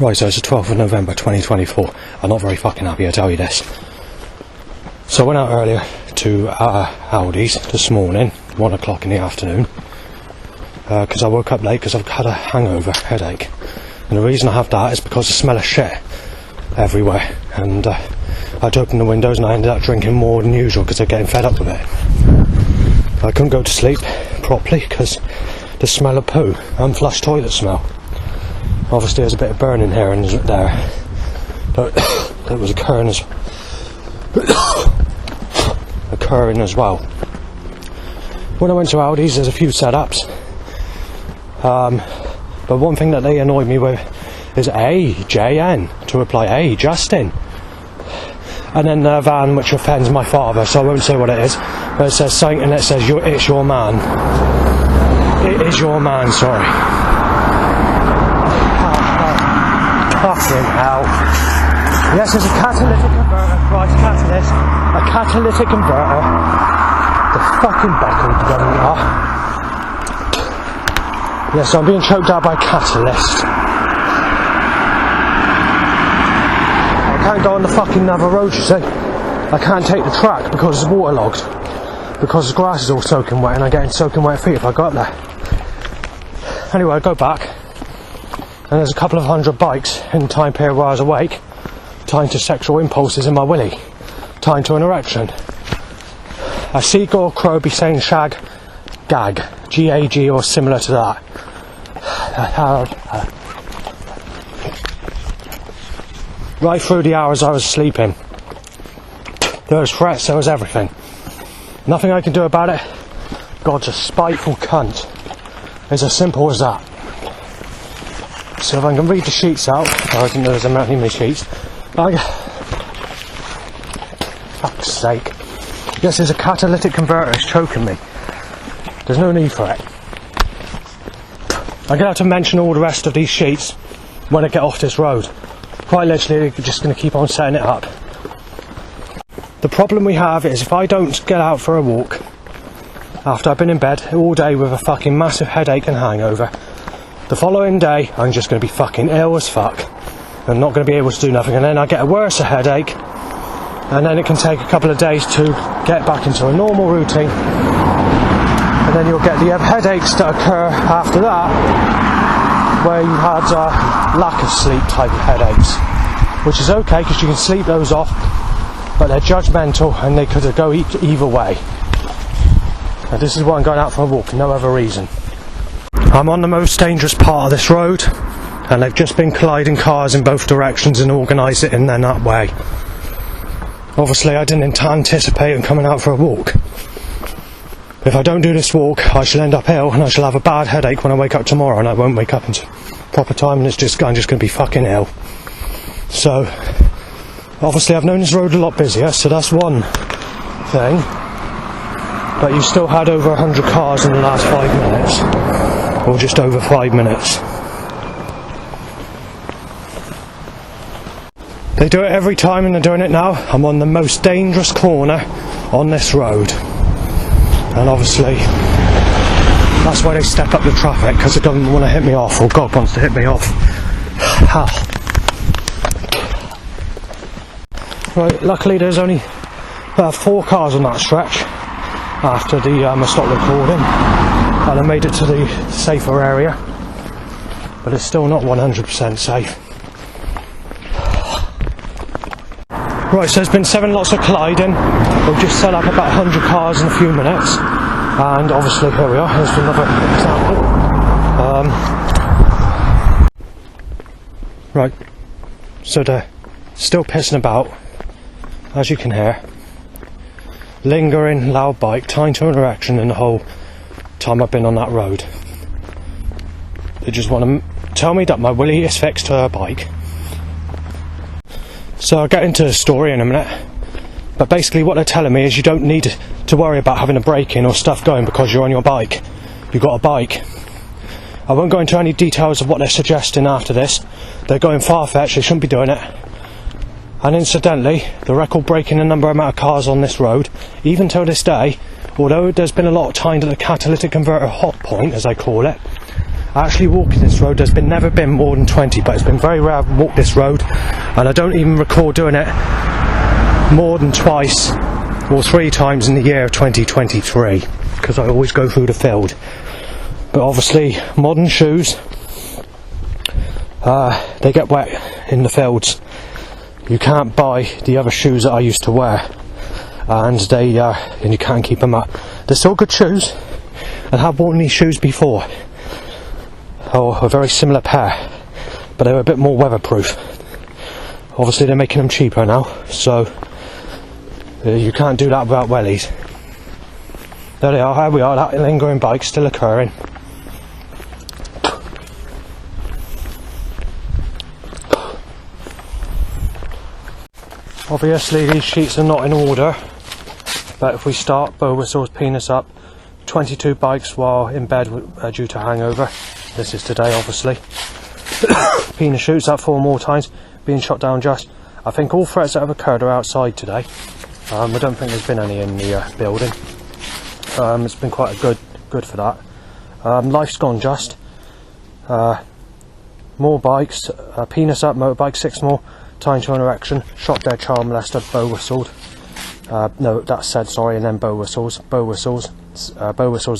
Right, so it's the 12th of November 2024. I'm not very fucking happy, I tell you this. So I went out earlier to Aldi's this morning, 1 o'clock in the afternoon, because I woke up late because I've had a hangover, headache. And the reason I have that is because I smell of shit everywhere. And I'd opened the windows and I ended up drinking more than usual because I'm getting fed up with it. I couldn't go to sleep properly because the smell of poo, unflushed toilet smell. Obviously there's a bit of burning here and there, but it was occurring as well. When I went to Aldi's, there's a few setups, but one thing that they annoyed me with is AJN to reply A Justin, and then the van which offends my father, so I won't say what it is, but it says something and it says it's your man. It is your man, sorry. Fucking hell. Yes, there's a catalytic converter. Right, catalyst. A catalytic converter. The fucking bottle government are. Yes, I'm being choked out by a catalyst. I can't go on the fucking other road, you see. I can't take the track because it's waterlogged. Because the grass is all soaking wet and I'm getting soaking wet feet if I go up there. Anyway, I go back. And there's a couple of hundred bikes in the time period where I was awake, tying to sexual impulses in my willy, tying to an erection. A seagull crow be saying shag, gag, G-A-G or similar to that. Right through the hours I was sleeping. There was threats, there was everything. Nothing I can do about it. God's a spiteful cunt. It's as simple as that. So if I can read the sheets out, I didn't know there's that many sheets. Fuck's sake. Yes, there's a catalytic converter, it's choking me. There's no need for it. I'm going to have to mention all the rest of these sheets when I get off this road. Quite literally, they're just going to keep on setting it up. The problem we have is if I don't get out for a walk after I've been in bed all day with a fucking massive headache and hangover, the following day, I'm just going to be fucking ill as fuck. I'm not going to be able to do nothing, and then I get a worse headache, and then it can take a couple of days to get back into a normal routine, and then you'll get the headaches that occur after that, where you had lack of sleep type of headaches, which is okay because you can sleep those off, but they're judgmental and they could go either way. And this is why I'm going out for a walk, no other reason. I'm on the most dangerous part of this road, and they've just been colliding cars in both directions and organised it in that way. Obviously I didn't anticipate coming out for a walk. If I don't do this walk, I shall end up ill and I shall have a bad headache when I wake up tomorrow, and I won't wake up into proper time, and I'm just going to be fucking ill. So obviously I've known this road a lot busier, so that's one thing, but you still had over 100 cars in the last 5 minutes. Or just over 5 minutes. They do it every time and they're doing it now. I'm on the most dangerous corner on this road. And obviously, that's why they step up the traffic, because they don't want to hit me off, or God wants to hit me off. Right, luckily there's only 4 cars on that stretch after I stopped recording. And I made it to the safer area, but it's still not 100% safe. Right, so there's been 7 lots of colliding. We've just set up about 100 cars in a few minutes, and obviously here we are, here's another example. Right, so they're still pissing about, as you can hear. Lingering, loud bike, tying to an erection in the whole time I've been on that road. They just want to tell me that my willy is fixed to a bike. So I'll get into the story in a minute, but basically what they're telling me is you don't need to worry about having a brake in or stuff going because you're on your bike. You've got a bike. I won't go into any details of what they're suggesting after this. They're going far-fetched, they shouldn't be doing it. And incidentally, the record breaking the amount of cars on this road, even till this day, although there's been a lot of time to the catalytic converter hot point, as I call it, actually walking this road. There's never been more than 20, but it's been very rare I've walked this road, and I don't even recall doing it more than twice or 3 times in the year of 2023, because I always go through the field. But obviously modern shoes, they get wet in the fields. You can't buy the other shoes that I used to wear, and and you can't keep them up. They're still good shoes, and have worn these shoes before, or a very similar pair, but they were a bit more weatherproof. Obviously they're making them cheaper now, so you can't do that without wellies. There they are, here we are, that lingering bike still occurring. Obviously these sheets are not in order, but if we start, bow whistles, penis up, 22 bikes while in bed due to hangover. This is today, obviously. Penis shoots up 4 more times, being shot down just. I think all threats that have occurred are outside today. I don't think there's been any in the building. It's been quite a good for that. Life's gone just. More bikes, penis up, motorbike, 6 more. Time to an erection, shot dead, child molested, bow whistled. No, that's said, sorry, and then bow whistles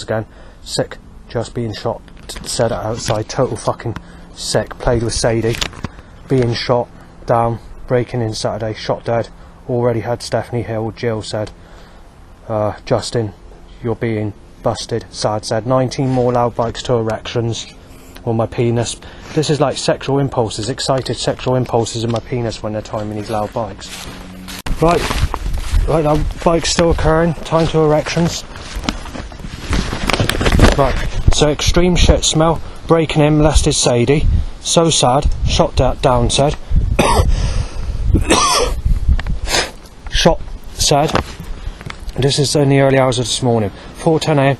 again. Sick, just being shot, said outside, total fucking sick. Played with Sadie, being shot down, breaking in Saturday, shot dead. Already had Stephanie Hill. Jill said, Justin, you're being busted. Sad said, 19 more loud bikes to erections on my penis. This is like sexual impulses, excited sexual impulses in my penis when they're timing these loud bikes. Right, that bike's still occurring. Time to erections. Right, so extreme shit smell, breaking in, molested Sadie. So sad, shot down said. Shot said. This is in the early hours of this morning. 4:10 AM.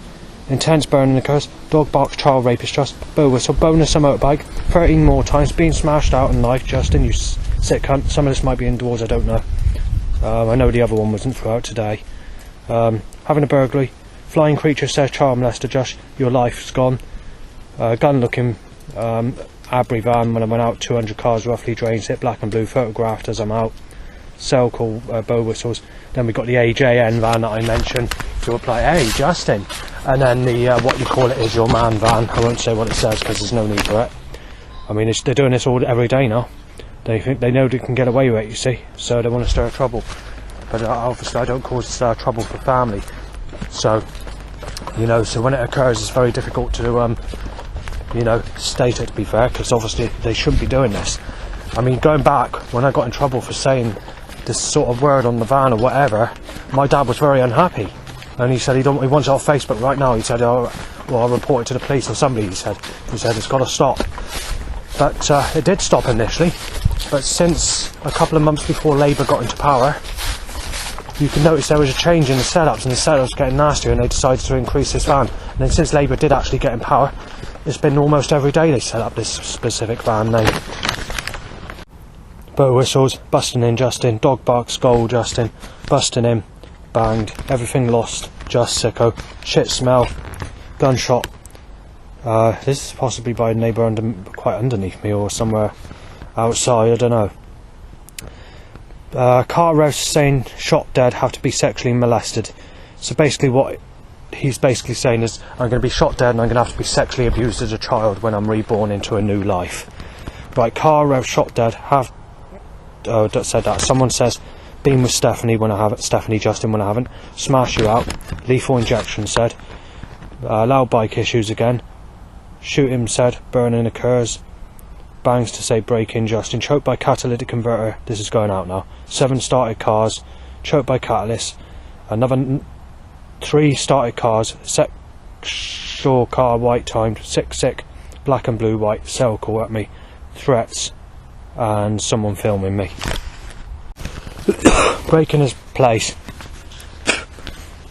Intense burning occurs. Dog barks, child rapist just. Bow whistle, bonus a motorbike. 13 more times. Being smashed out in life. Justin, you sick cunt. Some of this might be indoors, I don't know. I know the other one wasn't throughout today. Having a burglary. Flying creature says child molester. Josh, your life's gone. Gun looking Abri van when I went out. 200 cars roughly drains. Hit black and blue. Photographed as I'm out. Cell call, bow whistles. Then we got the AJN van that I mentioned to apply. Hey Justin. And then the what you call it is your man van. I won't say what it says because there's no need for it. I mean, they're doing this every day now. They think they know they can get away with it, you see, so they want to stir trouble. But obviously I don't cause trouble for family, so you know. So when it occurs, it's very difficult to state it, to be fair, because obviously they shouldn't be doing this. I mean, going back when I got in trouble for saying this sort of word on the van or whatever, my dad was very unhappy. And he said he wants it off Facebook right now. He said, oh, well, I'll report it to the police or somebody, he said it's got to stop. But it did stop initially. But since a couple of months before Labour got into power, you can notice there was a change in the setups, and the setups getting nastier, and they decided to increase this van. And then since Labour did actually get in power, it's been almost every day they set up this specific van name. Bow whistles, busting in Justin, dog barks, goal Justin, busting in. Banged, everything lost, just sicko, shit smell, gunshot. This is possibly by a neighbour quite underneath me or somewhere outside, I don't know. Car revs saying shot dead, have to be sexually molested. So basically what he's basically saying is, I'm going to be shot dead and I'm going to have to be sexually abused as a child when I'm reborn into a new life. Right, car rev shot dead, said that. Someone says, been with Stephanie when I haven't, Stephanie Justin when I haven't, smash you out, lethal injection said, loud bike issues again, shoot him said, burning occurs, bangs to say break in Justin, choked by catalytic converter, this is going out now, 7 started cars, choked by catalyst, another 3 started cars, sexual car white timed, sick, black and blue white, cell call at me, threats, and someone filming me. Breaking his place.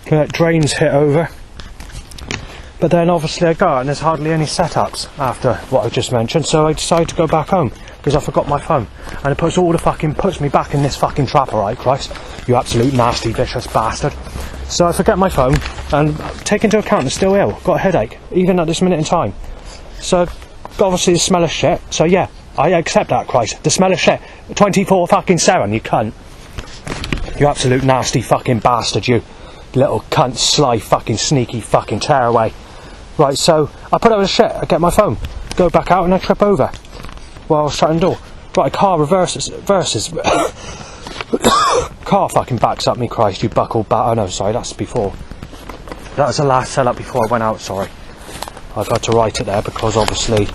Drains hit over. But then obviously I go out and there's hardly any setups after what I just mentioned, so I decided to go back home because I forgot my phone. And it puts me back in this fucking trap, alright, Christ. You absolute nasty vicious bastard. So I forget my phone and take into account I'm still ill, got a headache, even at this minute in time. So, obviously the smell of shit. So yeah, I accept that, Christ. The smell of shit. 24/7, you cunt. You absolute nasty fucking bastard, you. Little cunt, sly fucking sneaky fucking tearaway. Right, so I put up with shit, I get my phone, go back out and I trip over while I was shutting the door. Right, a car versus car fucking backs up me, Christ, you buckled bat. Oh no, sorry, that's before. That was the last setup before I went out, sorry. I've had to write it there because obviously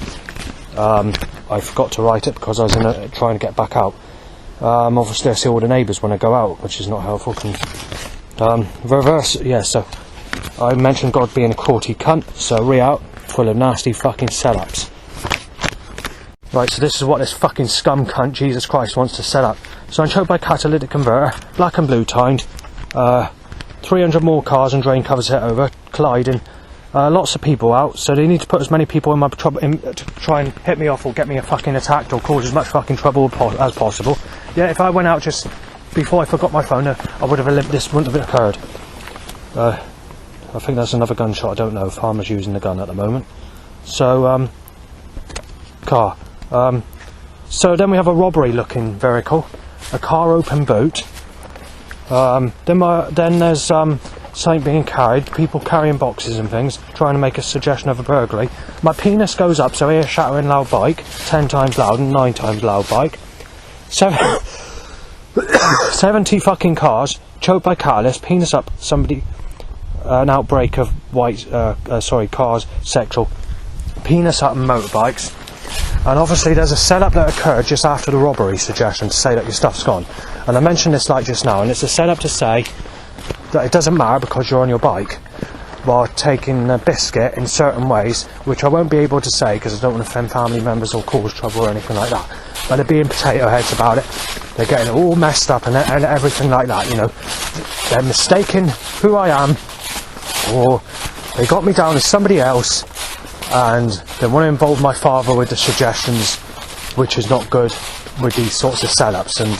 I forgot to write it because I was trying to get back out. Obviously I see all the neighbours when I go out, which is not helpful. Reverse, yeah, so I mentioned God being a cruelty cunt, so re-out, full of nasty fucking setups. Right, so this is what this fucking scum cunt, Jesus Christ, wants to set up. So I'm choked by catalytic converter, black and blue timed, 300 more cars and drain covers hit over, colliding, lots of people out, so they need to put as many people in my trouble to try and hit me off or get me fucking attacked or cause as much fucking trouble as possible. Yeah, if I went out just before I forgot my phone, I would have this wouldn't have occurred. I think there's another gunshot, I don't know, Farmer's using the gun at the moment. So, car. So then we have a robbery looking vehicle, a car open boot. Then there's something being carried, people carrying boxes and things, trying to make a suggestion of a burglary. My penis goes up, so I hear shattering loud bike, 10 times loud and 9 times loud bike. 70 fucking cars, choked by catalyst, penis up, somebody, an outbreak of cars, sexual, penis up and motorbikes. And obviously there's a setup that occurred just after the robbery suggestion to say that your stuff's gone. And I mentioned this like just now, and it's a setup to say that it doesn't matter because you're on your bike while taking a biscuit in certain ways, which I won't be able to say because I don't want to offend family members or cause trouble or anything like that. But they're being potato heads about it. They're getting it all messed up and everything like that, you know. They're mistaking who I am, or they got me down as somebody else, and they want to involve my father with the suggestions, which is not good with these sorts of setups. And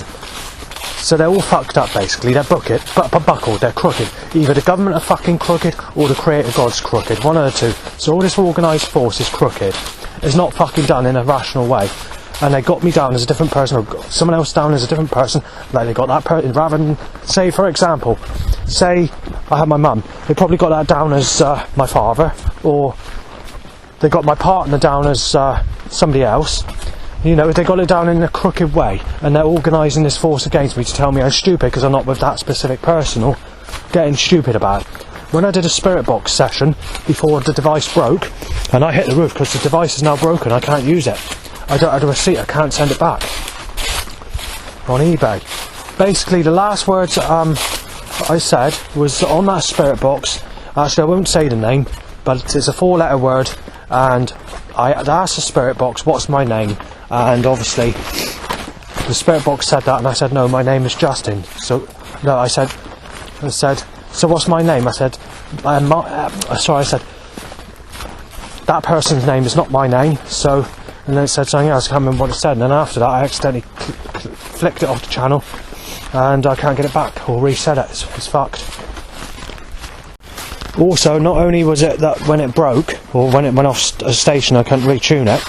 so they're all fucked up basically. They're buckled, they're crooked. Either the government are fucking crooked or the creator God's crooked, one of the two. So all this organised force is crooked. It's not fucking done in a rational way. And they got me down as a different person, or got someone else down as a different person, like they got that person, rather than, say for example, say I had my mum, they probably got that down as my father, or they got my partner down as somebody else. You know, they got it down in a crooked way, and they're organising this force against me to tell me I'm stupid because I'm not with that specific person, or getting stupid about it. When I did a spirit box session before the device broke, and I hit the roof because the device is now broken, I can't use it. I don't have a receipt, I can't send it back on eBay. Basically, the last words I said was on that spirit box. Actually, I won't say the name, but it's a 4-letter word, and I asked the spirit box, what's my name? And obviously the spirit box said that, and I said, no, my name is Justin. So no, I said, so what's my name? I said, I said that person's name is not my name. So, and then it said something else, I can't remember what it said, and then after that I accidentally flicked it off the channel, and I can't get it back or reset it. It's fucked. Also, not only was it that when it broke, or when it went off a station I couldn't retune it,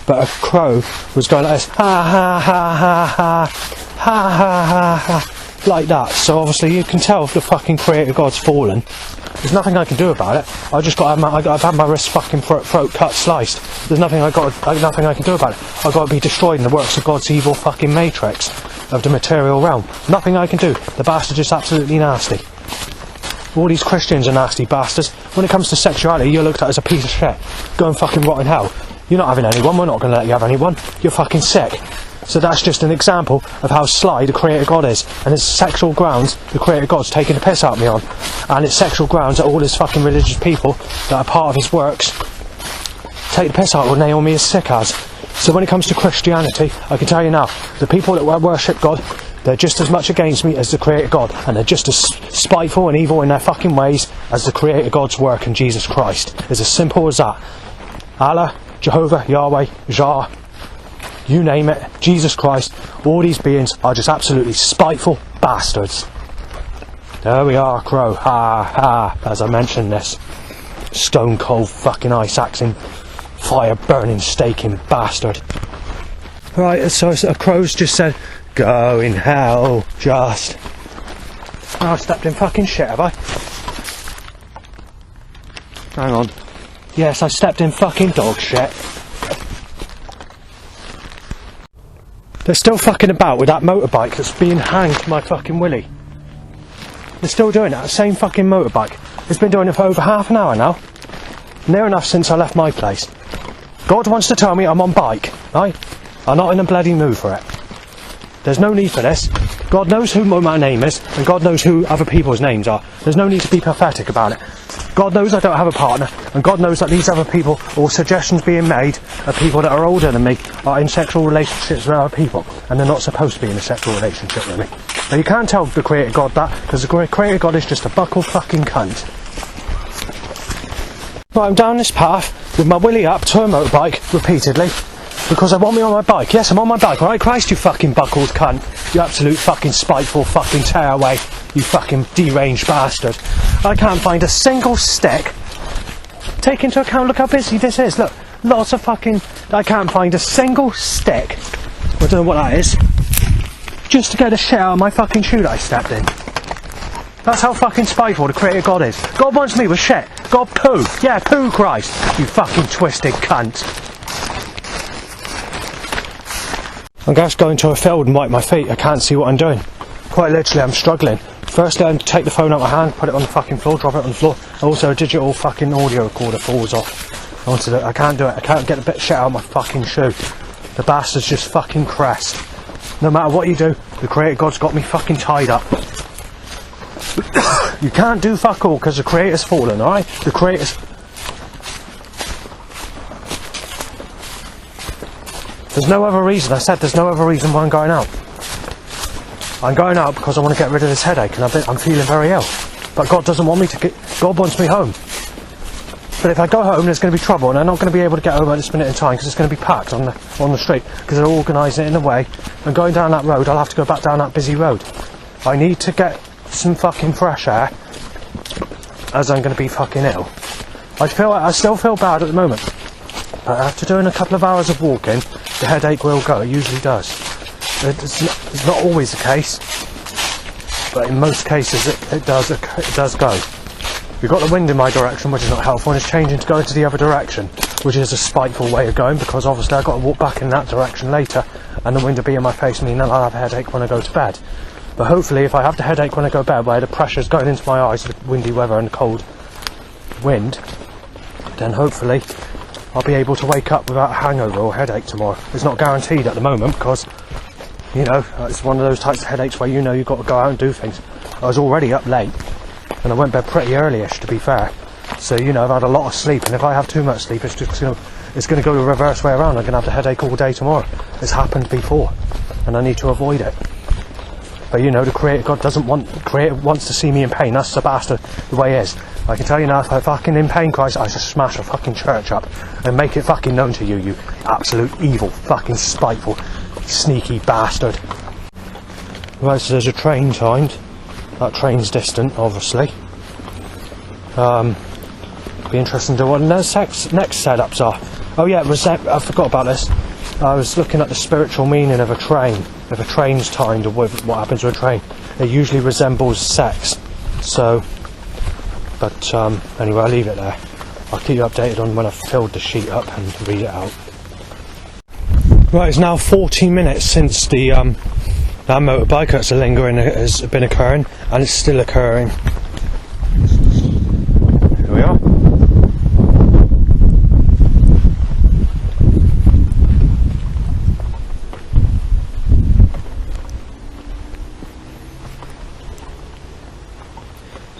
but a crow was going like this, ha ha ha ha ha, ha ha ha ha, like that. So obviously you can tell if the fucking creator God's fallen. There's nothing I can do about it. I've had my wrist fucking throat cut, sliced. There's nothing nothing I can do about it. I've got to be destroyed in the works of God's evil fucking matrix of the material realm. Nothing I can do. The bastard is absolutely nasty. All these Christians are nasty bastards. When it comes to sexuality, you're looked at as a piece of shit. Go and fucking rot in hell. You're not having anyone, we're not going to let you have anyone. You're fucking sick. So that's just an example of how sly the creator God is. And it's sexual grounds the creator God's taking the piss out of me on. And it's sexual grounds that all his fucking religious people that are part of his works take the piss out of Naomi is sick as. So when it comes to Christianity, I can tell you now, the people that worship God, they're just as much against me as the creator God, and they're just as spiteful and evil in their fucking ways as the creator God's work in Jesus Christ. It's as simple as that. Allah, Jehovah, Yahweh, Jah, you name it, Jesus Christ, all these beings are just absolutely spiteful bastards. There we are, crow, ha ha, as I mentioned this. Stone cold fucking ice axing fire burning, staking bastard. Right, so a crow's just said, go in hell, just. Oh, I stepped in fucking shit, have I? Hang on. Yes, I stepped in fucking dog shit. They're still fucking about with that motorbike that's being hanged to my fucking willy. They're still doing that, the same fucking motorbike. It's been doing it for over half an hour now. Near enough since I left my place. God wants to tell me I'm on bike, right? I'm not in a bloody mood for it. There's no need for this. God knows who my name is, and God knows who other people's names are. There's no need to be pathetic about it. God knows I don't have a partner, and God knows that these other people, or suggestions being made, of people that are older than me, are in sexual relationships with other people, and they're not supposed to be in a sexual relationship with me. Now you can't tell the Creator God that, because the Creator God is just a buckle fucking cunt. Right, I'm down this path, with my willy up to a motorbike, repeatedly, because I want me on my bike. Yes, I'm on my bike, alright? Christ, you fucking buckled cunt. You absolute fucking spiteful fucking tearaway. You fucking deranged bastard. I can't find a single stick. Take into account, look how busy this is. Look, lots of fucking... I can't find a single stick. I don't know what that is. Just to get the shit out of my fucking shoe that I stepped in. That's how fucking spiteful the Creator God is. God wants me with shit. God poo. Yeah, poo Christ. You fucking twisted cunt. I'm just going to a field and wipe my feet. I can't see what I'm doing. Quite literally, I'm struggling. Firstly, I take the phone out of my hand, put it on the fucking floor, drop it on the floor. Also, a digital fucking audio recorder falls off. I can't do it. I can't get the bit of shit out of my fucking shoe. The bastard's just fucking crest. No matter what you do, the Creator God's got me fucking tied up. You can't do fuck all because the Creator's fallen, alright? The Creator's... There's no other reason. I said there's no other reason why I'm going out. I'm going out because I want to get rid of this headache and I'm feeling very ill. But God doesn't want me to God wants me home. But if I go home, there's going to be trouble and I'm not going to be able to get home at this minute in time because it's going to be packed on the street because they're organising it in a way. And going down that road, I'll have to go back down that busy road. I need to get some fucking fresh air as I'm going to be fucking ill. I still feel bad at the moment. But after doing a couple of hours of walking, the headache will go. It usually does. It's not always the case, but in most cases it does go. We've got the wind in my direction, which is not helpful, and it's changing to go into the other direction, which is a spiteful way of going, because obviously I've got to walk back in that direction later, and the wind will be in my face, meaning I'll have a headache when I go to bed. But hopefully, if I have the headache when I go to bed, where the pressure's going into my eyes, the windy weather and the cold wind, then hopefully I'll be able to wake up without a hangover or headache tomorrow. It's not guaranteed at the moment, because, you know, it's one of those types of headaches where you know you've got to go out and do things. I was already up late, and I went to bed pretty early-ish, to be fair. So, you know, I've had a lot of sleep, and if I have too much sleep, it's going to go the reverse way around. I'm going to have the headache all day tomorrow. It's happened before, and I need to avoid it. But, you know, the Creator God wants to see me in pain. That's the bastard, the way it is. I can tell you now, if I'm fucking in pain, Christ, I should smash a fucking church up and make it fucking known to you, you absolute evil, fucking spiteful, sneaky bastard. Right, so there's a train timed. That train's distant, obviously. Be interesting to know what the next setups are. Oh yeah, I forgot about this. I was looking at the spiritual meaning of a train. If a train's timed, or what happens to a train, it usually resembles sex. So, but anyway, I'll leave it there. I'll keep you updated on when I've filled the sheet up and read it out. Right, it's now 40 minutes since the that motorbike that's lingering has been occurring, and it's still occurring. Here we are.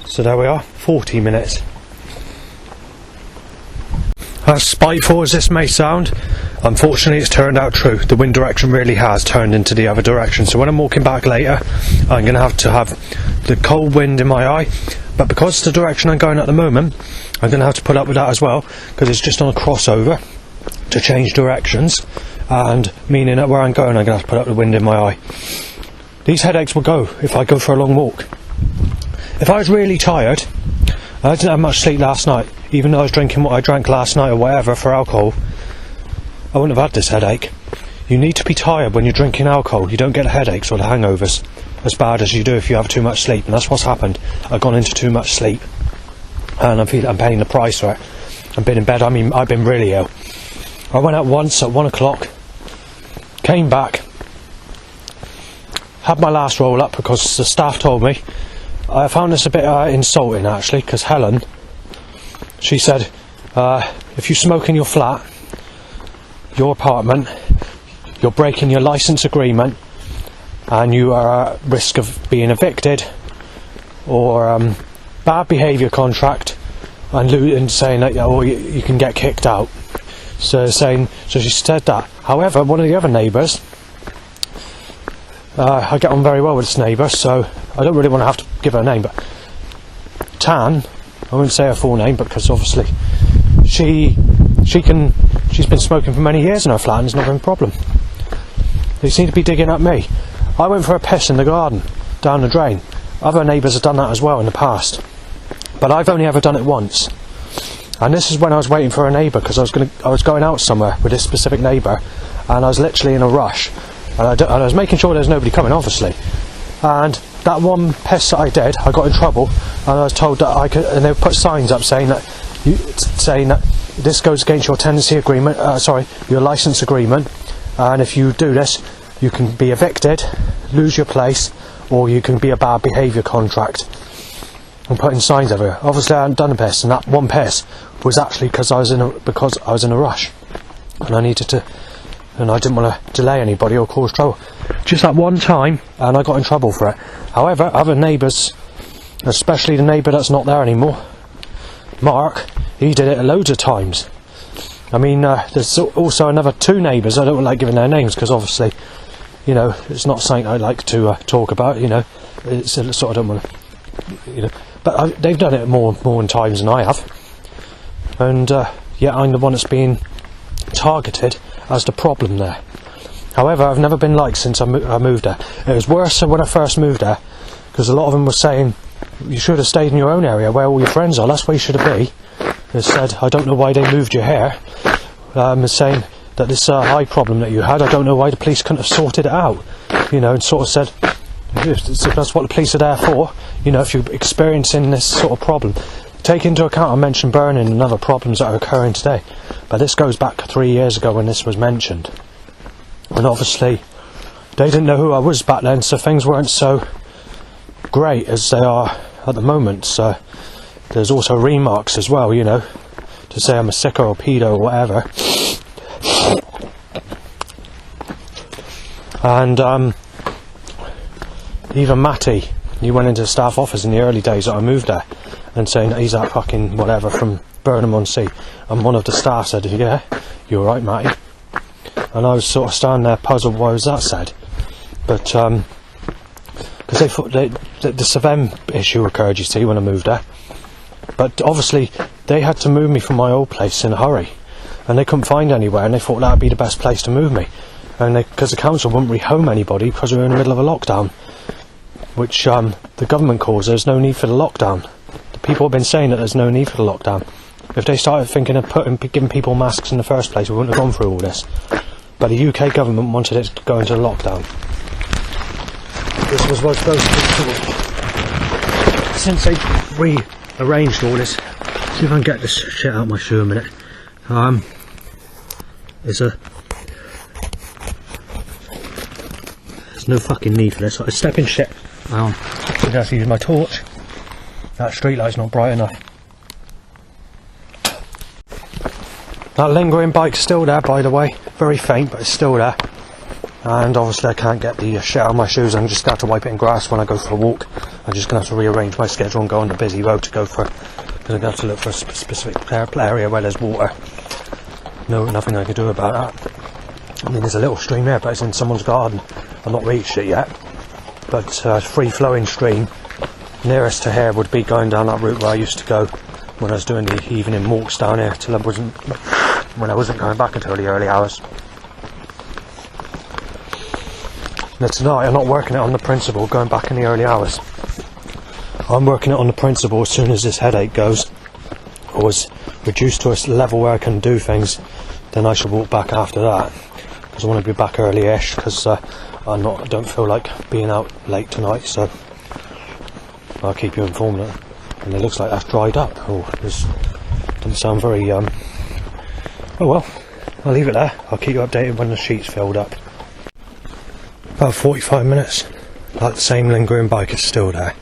So there we are, 40 minutes. As spiteful as this may sound, unfortunately it's turned out true. The wind direction really has turned into the other direction. So when I'm walking back later, I'm going to have the cold wind in my eye. But because it's the direction I'm going at the moment, I'm going to have to put up with that as well, because it's just on a crossover to change directions. And meaning that where I'm going, I'm going to have to put up the wind in my eye. These headaches will go if I go for a long walk. If I was really tired, I didn't have much sleep last night, even though I was drinking what I drank last night or whatever for alcohol, I wouldn't have had this headache. You need to be tired when you're drinking alcohol. You don't get the headaches or the hangovers as bad as you do if you have too much sleep, and that's what's happened. I've gone into too much sleep, and I'm paying the price for it. I've been in bed. I mean, I've been really ill. I went out once at 1 o'clock, came back, had my last roll up because the staff told me. I found this a bit insulting actually, because Helen, she said, if you smoke in your flat, your apartment, you're breaking your licence agreement and you are at risk of being evicted, or bad behaviour contract, and saying that you can get kicked out. So she said that. However, one of the other neighbours, I get on very well with this neighbour, so I don't really want to have to give her a name, but Tan, I wouldn't say her full name because obviously she's been smoking for many years in her flat and it's not been a problem. They seem to be digging at me. I went for a piss in the garden, down the drain. Other neighbours have done that as well in the past, but I've only ever done it once. And this is when I was waiting for a neighbour, because I was going out somewhere with this specific neighbour, and I was literally in a rush, and I was making sure there's nobody coming, obviously. And that one piss that I did, I got in trouble, and I was told that I could, and they put signs up saying that this goes against your tenancy agreement, your licence agreement, and if you do this, you can be evicted, lose your place, or you can be a bad behaviour contract. I'm putting signs everywhere. Obviously I hadn't done a piss, and that one piss was actually because I was in a rush, and I didn't want to delay anybody or cause trouble. Just that one time, and I got in trouble for it. However, other neighbours, especially the neighbour that's not there anymore, Mark, he did it loads of times. I mean, there's also another two neighbours. I don't like giving their names because obviously, you know, it's not something I like to talk about. You know, it's sort of don't want to, you know. But they've done it more times than I have, and yeah, I'm the one that's being targeted as the problem there. However, I've never been liked since I moved there. It was worse when I first moved there, because a lot of them were saying, you should have stayed in your own area where all your friends are, that's where you should have been. They said, I don't know why they moved you here, saying that this high problem that you had, I don't know why the police couldn't have sorted it out, you know, and sort of said, that's what the police are there for, you know, if you're experiencing this sort of problem. Take into account, I mentioned burning and other problems that are occurring today, but this goes back 3 years ago when this was mentioned, and obviously they didn't know who I was back then, so things weren't so great as they are at the moment. So there's also remarks as well, you know, to say I'm a sicko or pedo or whatever. And even Matty, he went into the staff office in the early days that I moved there and saying that he's that fucking whatever from Burnham-on-Sea, and one of the staff said, yeah, you're right, Matty. And I was sort of standing there puzzled why was that said, but because they thought the Savem issue occurred, you see, when I moved there. But obviously they had to move me from my old place in a hurry, and they couldn't find anywhere, and they thought that would be the best place to move me, and because the council wouldn't rehome anybody because we were in the middle of a lockdown, which the government calls there's no need for the lockdown. The people have been saying that there's no need for the lockdown. If they started thinking of giving people masks in the first place, we wouldn't have gone through all this. But the UK government wanted it to go into lockdown. This was what's supposed to be. Since they rearranged all this, see if I can get this shit out of my shoe a minute. There's no fucking need for this. I step in shit. I have to use my torch. That street light's not bright enough. That lingering bike's still there, by the way. Very faint, but it's still there. And obviously I can't get the shit out of my shoes. I'm just going to have to wipe it in grass when I go for a walk. I'm just going to have to rearrange my schedule and go on the busy road to go for, because I'm going to have to look for a specific area where there's water. No, nothing I can do about that. I mean, there's a little stream here, but it's in someone's garden. I've not reached it yet. But free-flowing stream nearest to here would be going down that route where I used to go when I was doing the evening walks down here till when I wasn't going back until the early hours. Now tonight I'm not working it on the principle going back in the early hours. I'm working it on the principle as soon as this headache goes, or is reduced to a level where I can do things then I should walk back after that, because I want to be back early-ish, because I don't feel like being out late tonight, so I'll keep you informed. And it looks like that's dried up. Oh, this doesn't sound very oh well, I'll leave it there. I'll keep you updated when the sheet's filled up. About 45 minutes, like the same lingering bike is still there.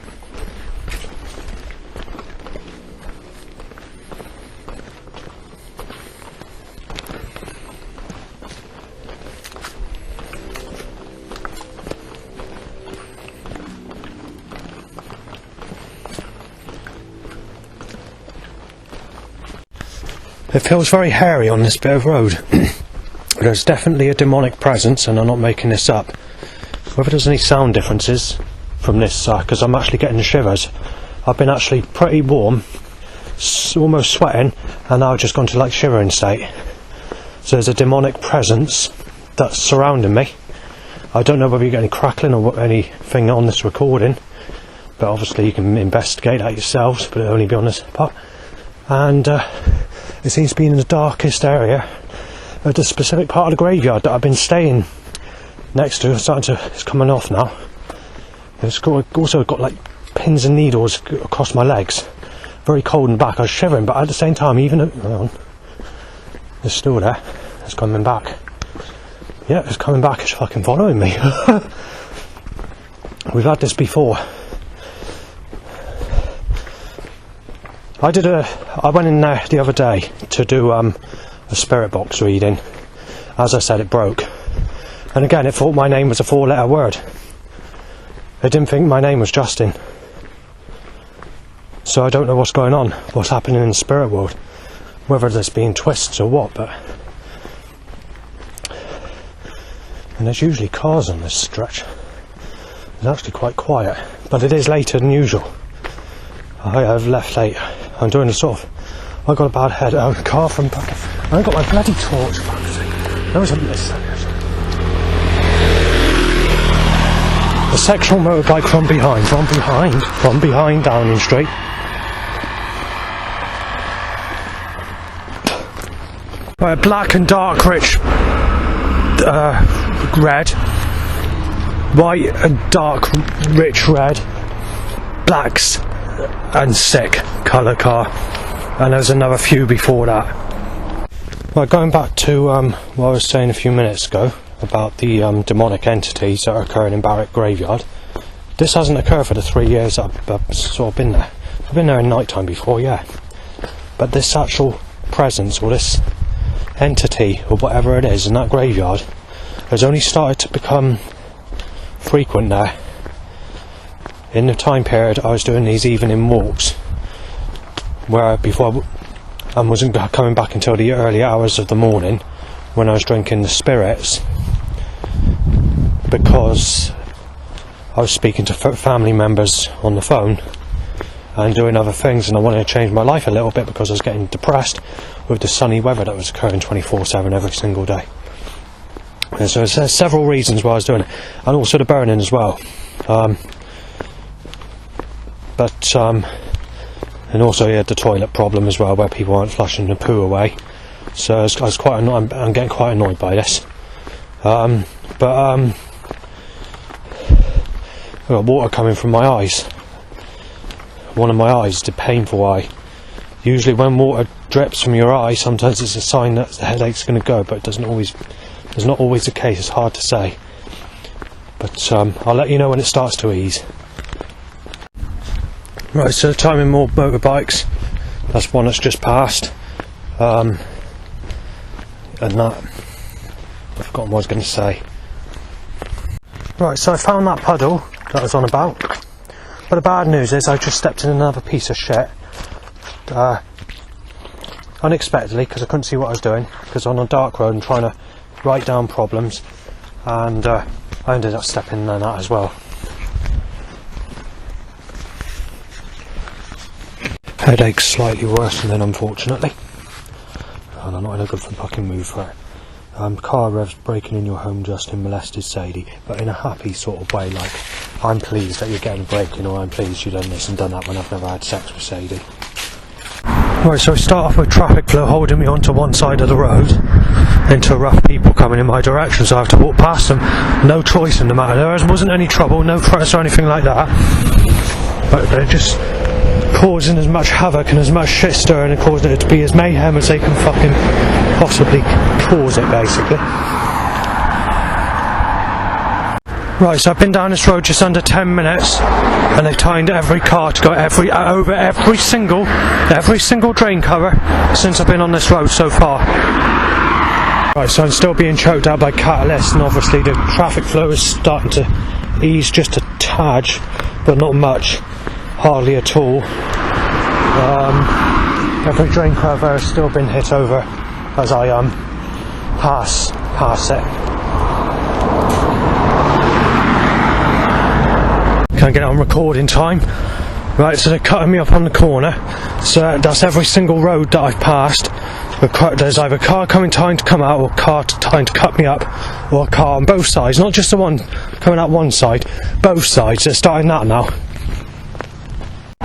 It feels very hairy on this bit of road. There's definitely a demonic presence, and I'm not making this up. Whether there's any sound differences from this, because I'm actually getting the shivers. I've been actually pretty warm, almost sweating, and now I've just gone to like shivering state. So there's a demonic presence that's surrounding me. I don't know whether you get any crackling or anything on this recording, but obviously you can investigate that yourselves, but it'll only be on this part. And it seems to be in the darkest area of the specific part of the graveyard that I've been staying next to. It's coming off now. It's also got like pins and needles across my legs. Very cold and back. I was shivering, but at the same time, even though it's still there, it's coming back. Yeah, it's coming back. It's fucking following me. We've had this before. I went in there the other day to do a spirit box reading. As I said, it broke. And again, it thought my name was a 4-letter word. It didn't think my name was Justin. So I don't know what's going on, what's happening in the spirit world. Whether there's been twists or what, but... And there's usually cars on this stretch. It's actually quite quiet, but it is later than usual. I've left late. I'm doing a sort of... I got a bad head. A car from back. I got my bloody torch. There was a sectional motorbike from behind Downing Street. Right, a black and dark rich red, white and dark rich red, blacks and sick colour car, and there's another few before that. Right, going back to what I was saying a few minutes ago about the demonic entities that are occurring in Barrack Graveyard. This hasn't occurred for the 3 years that I've sort of been there. I've been there in night time before, yeah, but this actual presence or this entity or whatever it is in that graveyard has only started to become frequent there in the time period I was doing these evening walks, where before I wasn't coming back until the early hours of the morning when I was drinking the spirits, because I was speaking to family members on the phone and doing other things, and I wanted to change my life a little bit because I was getting depressed with the sunny weather that was occurring 24/7 every single day. And so there's several reasons why I was doing it, and also the burning as well. And also you had the toilet problem as well, where people weren't flushing the poo away. So I was quite annoyed. I'm getting quite annoyed by this. I got water coming from my eyes. One of my eyes, the painful eye. Usually when water drips from your eye, sometimes it's a sign that the headache's going to go, but it's not always the case. It's hard to say. But I'll let you know when it starts to ease. Right, so timing more motorbikes. That's one that's just passed. And that, I've forgotten what I was going to say. Right, so I found that puddle that I was on about. But the bad news is I just stepped in another piece of shit. Unexpectedly, because I couldn't see what I was doing, because on a dark road and trying to write down problems, and I ended up stepping in that as well. Headache's slightly worse than then, unfortunately. And I'm not in a good fucking mood for it. Car revs breaking in your home, Justin molested Sadie, but in a happy sort of way, like, I'm pleased that you're getting breaking, or I'm pleased you've done this and done that when I've never had sex with Sadie. Right, so we start off with traffic flow holding me onto one side of the road into rough people coming in my direction, so I have to walk past them. No choice in the matter. There wasn't any trouble, no threats or anything like that. But they're just causing as much havoc and as much shit stirring and causing it to be as mayhem as they can fucking possibly cause it, basically. Right, so I've been down this road just under 10 minutes and they've timed every car to go over every single drain cover since I've been on this road so far. Right, so I'm still being choked out by catalysts, and obviously the traffic flow is starting to ease just a tad, but not much, hardly at all. Every drain cover has still been hit over as I pass it. Can I get it on recording time? Right, so they're cutting me up on the corner. So that's every single road that I've passed. There's either a car coming time to come out, or a car trying to cut me up, or a car on both sides. Not just the one coming out one side, both sides. They're starting that now.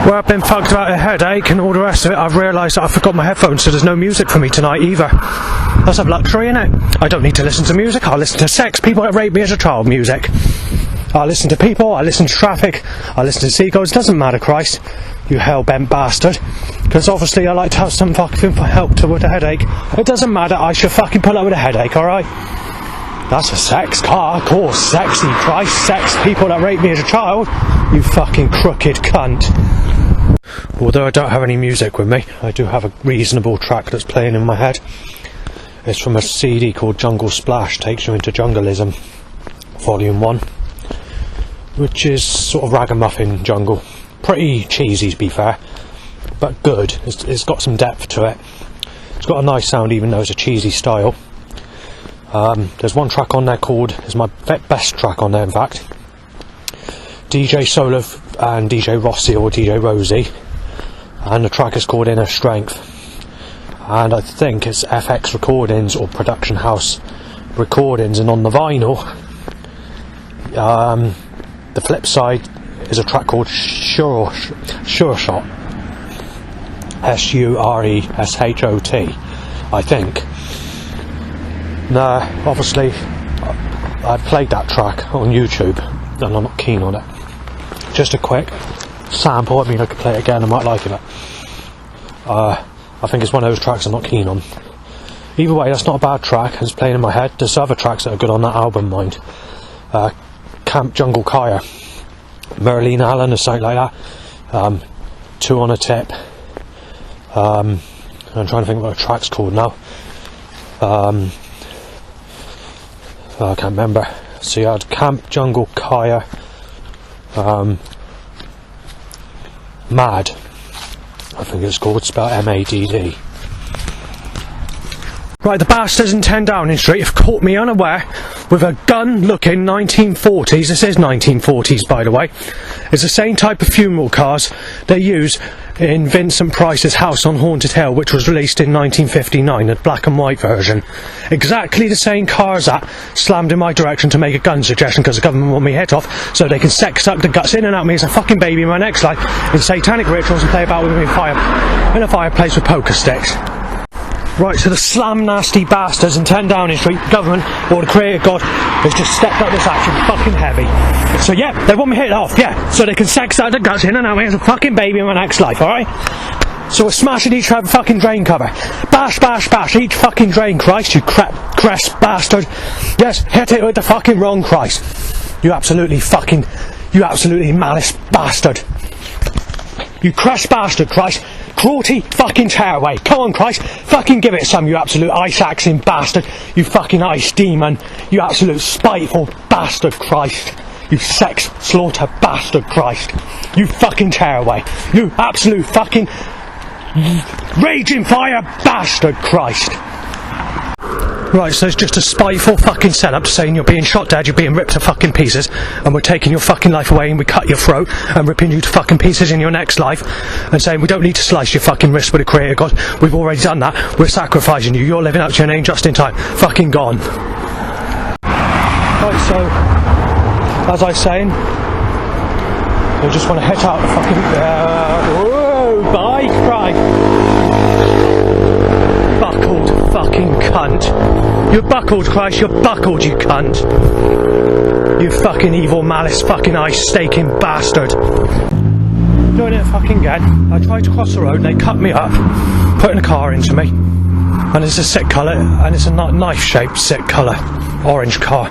Where I've been fucked about a headache and all the rest of it, I've realised that I forgot my headphones, so there's no music for me tonight either. That's a luxury, innit? I don't need to listen to music. I'll listen to sex, people that raped me as a child music. I listen to people, I listen to traffic, I listen to seagulls, doesn't matter, Christ, you hell-bent bastard. Because obviously I like to have some fucking help with a headache. It doesn't matter, I should fucking put up with a headache, alright? That's a sex car, of course, sexy, Christ, sex, people that raped me as a child, you fucking crooked cunt. Although I don't have any music with me, I do have a reasonable track that's playing in my head. It's from a CD called Jungle Splash, Takes You Into Jungleism, Volume 1. Which is sort of ragamuffin jungle. Pretty cheesy, to be fair, but good. It's got some depth to it. It's got a nice sound, even though it's a cheesy style. There's one track on there called, it's my best track on there, in fact. DJ Solo and DJ Rossi, or DJ Rosie, and the track is called Inner Strength. And I think it's FX Recordings or Production House Recordings, and on the vinyl, the flip side is a track called Sure Shot, SURESHOT, I think. Now, obviously, I played that track on YouTube, and I'm not keen on it. Just a quick sample. I mean, I could play it again, I might like it. I think it's one of those tracks I'm not keen on. Either way, that's not a bad track. It's playing in my head. There's other tracks that are good on that album, mind. Camp Jungle Kaya, Merlene Allen or something like that. Two on a Tip. I'm trying to think what the track's called now. I can't remember. So you had Camp Jungle Kaya, Mad, I think it's called, spelled M-A-D-D. Right, the bastards in 10 Downing Street have caught me unaware with a gun-looking 1940s, this is 1940s by the way, it's the same type of funeral cars they use in Vincent Price's House on Haunted Hill, which was released in 1959, a black and white version. Exactly the same cars that slammed in my direction to make a gun suggestion because the government want me hit off so they can suck the guts in and out me as a fucking baby in my next life in satanic rituals and play about with me in a fireplace with poker sticks. Right, so the slam nasty bastards in 10 Downing Street, the government, or the creator God, has just stepped up this action fucking heavy. So yeah, they want me hit off, yeah, so they can sex out the guts in and out me as a fucking baby in my next life, alright? So we're smashing each fucking drain cover. Bash, bash, bash, each fucking drain, Christ, you crest bastard. Yes, hit it with the fucking wrong, Christ. You absolutely malice bastard. You crest bastard, Christ. Cruelty fucking tearaway. Come on, Christ. Fucking give it some, you absolute ice-axing bastard. You fucking ice demon. You absolute spiteful bastard, Christ. You sex slaughter bastard, Christ. You fucking tearaway. You absolute fucking raging fire bastard, Christ. Right, so it's just a spiteful fucking setup saying you're being shot dead, you're being ripped to fucking pieces, and we're taking your fucking life away and we cut your throat and ripping you to fucking pieces in your next life, and saying we don't need to slice your fucking wrist with a creator God, we've already done that, we're sacrificing you, you're living up to your name just in time, fucking gone. Right, so, as I was saying, we just want to hit out the fucking, by Christ. Buckled fucking cunt. You're buckled, Christ, you're buckled, you cunt. You fucking evil malice fucking ice staking bastard. Doing it fucking again. I tried to cross the road and they cut me up, putting a car into me. And it's a sick colour, and it's a knife-shaped sick colour. Orange car.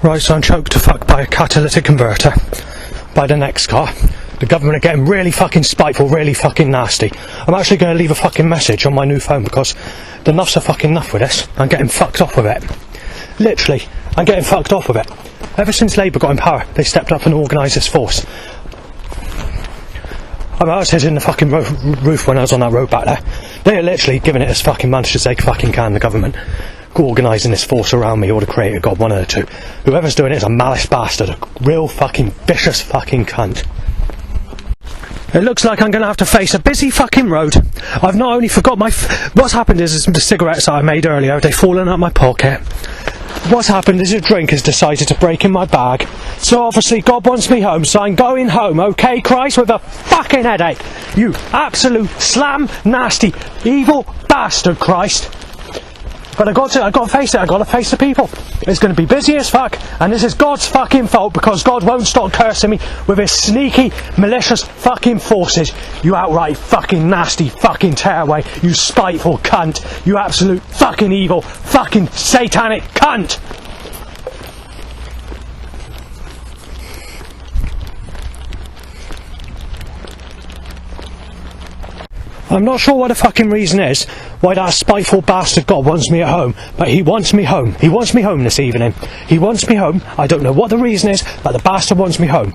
Right, so I'm choked to fuck by a catalytic converter. By the next car. The government are getting really fucking spiteful, really fucking nasty. I'm actually going to leave a fucking message on my new phone because the enough's a fucking enough with this. I'm getting fucked off with it. Literally, I'm getting fucked off with it. Ever since Labour got in power, they stepped up and organised this force. I was hitting the fucking roof when I was on that road back there. They are literally giving it as fucking much as they fucking can, the government. Organising this force around me or the creator God, one of the two. Whoever's doing it is a malice bastard, a real fucking vicious fucking cunt. It looks like I'm going to have to face a busy fucking road. I've not only forgot what's happened is the cigarettes that I made earlier, they've fallen out my pocket. What's happened is a drink has decided to break in my bag. So obviously God wants me home, so I'm going home, okay, Christ, with a fucking headache. You absolute slam, nasty, evil bastard, Christ. But I've got to face it, I've got to face the people. It's going to be busy as fuck, and this is God's fucking fault because God won't stop cursing me with his sneaky, malicious fucking forces. You outright fucking nasty fucking tearaway, you spiteful cunt, you absolute fucking evil, fucking satanic cunt! I'm not sure what the fucking reason is why that spiteful bastard God wants me at home, but he wants me home. He wants me home this evening. He wants me home. I don't know what the reason is, but the bastard wants me home.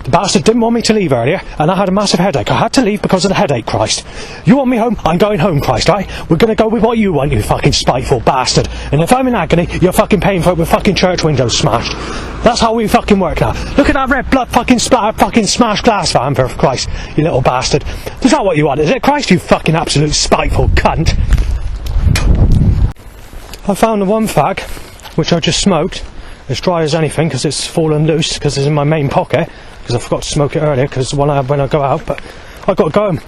The bastard didn't want me to leave earlier, and I had a massive headache. I had to leave because of the headache, Christ. You want me home? I'm going home, Christ, right? We're going to go with what you want, you fucking spiteful bastard. And if I'm in agony, you're fucking paying for it with fucking church windows smashed. That's how we fucking work now. Look at that red blood fucking splatter fucking smashed glass van, for Christ, you little bastard. Is that what you want, is it, Christ, you fucking absolute spiteful cunt? I found the one fag, which I just smoked. As dry as anything, because it's fallen loose, because it's in my main pocket. Because I forgot to smoke it earlier, because when I go out, but I got to go home.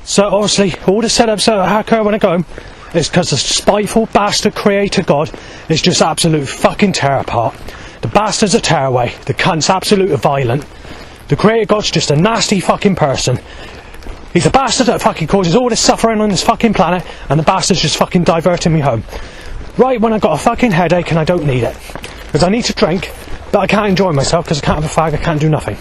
So obviously, all the setups that I occur when I go home is because the spiteful bastard creator God is just absolute fucking tear apart. The bastard's a tearaway, the cunt's absolute violent. The creator God's just a nasty fucking person. He's a bastard that fucking causes all this suffering on this fucking planet, and the bastard's just fucking diverting me home. Right when I've got a fucking headache and I don't need it. Because I need to drink, but I can't enjoy myself because I can't have a fag, I can't do nothing.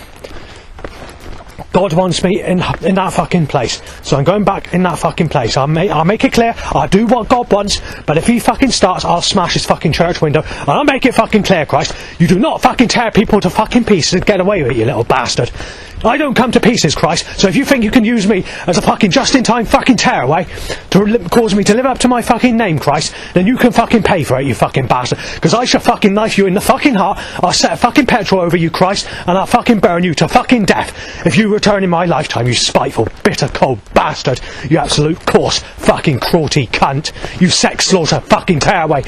God wants me in that fucking place. So I'm going back in that fucking place. I'll make it clear, I'll do what God wants, but if he fucking starts, I'll smash his fucking church window, and I'll make it fucking clear, Christ, you do not fucking tear people to fucking pieces and get away with it, you little bastard. I don't come to pieces, Christ, so if you think you can use me as a fucking just-in-time fucking tearaway to cause me to live up to my fucking name, Christ, then you can fucking pay for it, you fucking bastard. Because I shall fucking knife you in the fucking heart, I'll set fucking petrol over you, Christ, and I'll fucking burn you to fucking death if you return in my lifetime, you spiteful, bitter, cold bastard, you absolute coarse fucking cruelty cunt, you sex slaughter fucking tearaway.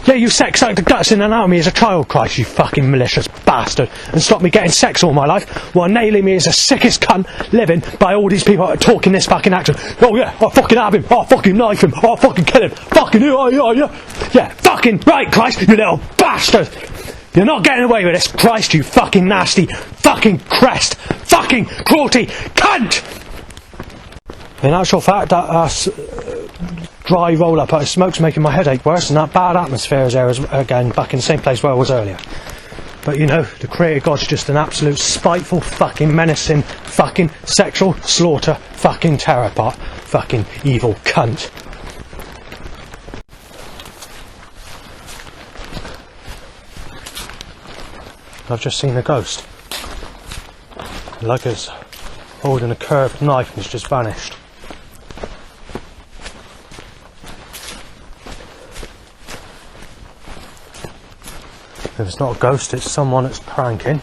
Yeah, you sex sucked the guts in and out of me as a child, Christ, you fucking malicious bastard, and stopped me getting sex all my life, while nailing me as the sickest cunt living by all these people talking this fucking accent. Oh yeah, I'll fucking have him, I'll fucking knife him, I'll fucking kill him, fucking yeah, fucking right, Christ, you little bastard. You're not getting away with this, Christ, you fucking nasty, fucking crest, fucking cruelty, cunt! In actual fact, that dry roll-up of smoke's making my headache worse, and that bad atmosphere is there again, back in the same place where I was earlier. But you know, the creator God's just an absolute spiteful, fucking menacing, fucking sexual slaughter, fucking tear apart, fucking evil cunt. I've just seen a ghost. Like it's holding a curved knife and it's just vanished. If it's not a ghost, it's someone that's pranking.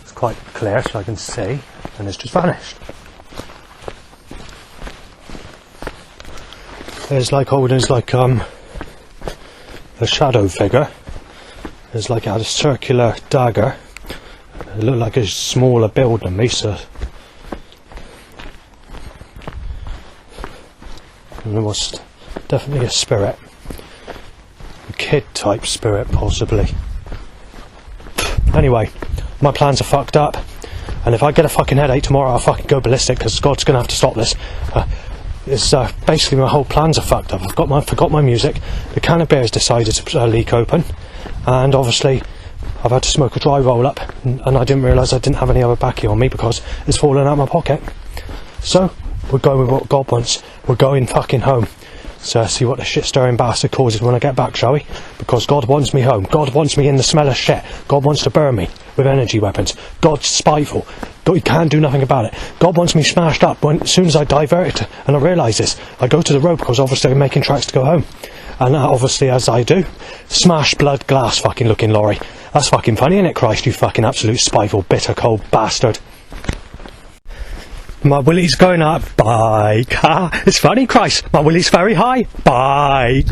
It's quite clear so I can see, and it's just vanished. There's like holding a shadow figure, It's like it had a circular dagger. It looked like a smaller build than me, so... And it was definitely a spirit. A kid type spirit, possibly. Anyway, my plans are fucked up. And if I get a fucking headache tomorrow, I'll fucking go ballistic, because God's going to have to stop this. Basically my whole plans are fucked up. I've forgot my music. The can of beer has decided to leak open. And obviously, I've had to smoke a dry roll up. And I didn't realise I didn't have any other baccy on me because it's fallen out of my pocket. So, we're going with what God wants. We're going fucking home. So see what the shit stirring bastard causes when I get back, shall we? Because God wants me home. God wants me in the smell of shit. God wants to burn me with energy weapons. God's spiteful. God, he can't do nothing about it. God wants me smashed up as soon as I divert it. And I realise this. I go to the road because obviously I'm making tracks to go home. And obviously as I do, smash blood glass fucking looking lorry. That's fucking funny, isn't it, Christ, you fucking absolute spiteful, bitter, cold bastard. My willy's going up, bike. It's funny, Christ. My willy's very high, bike.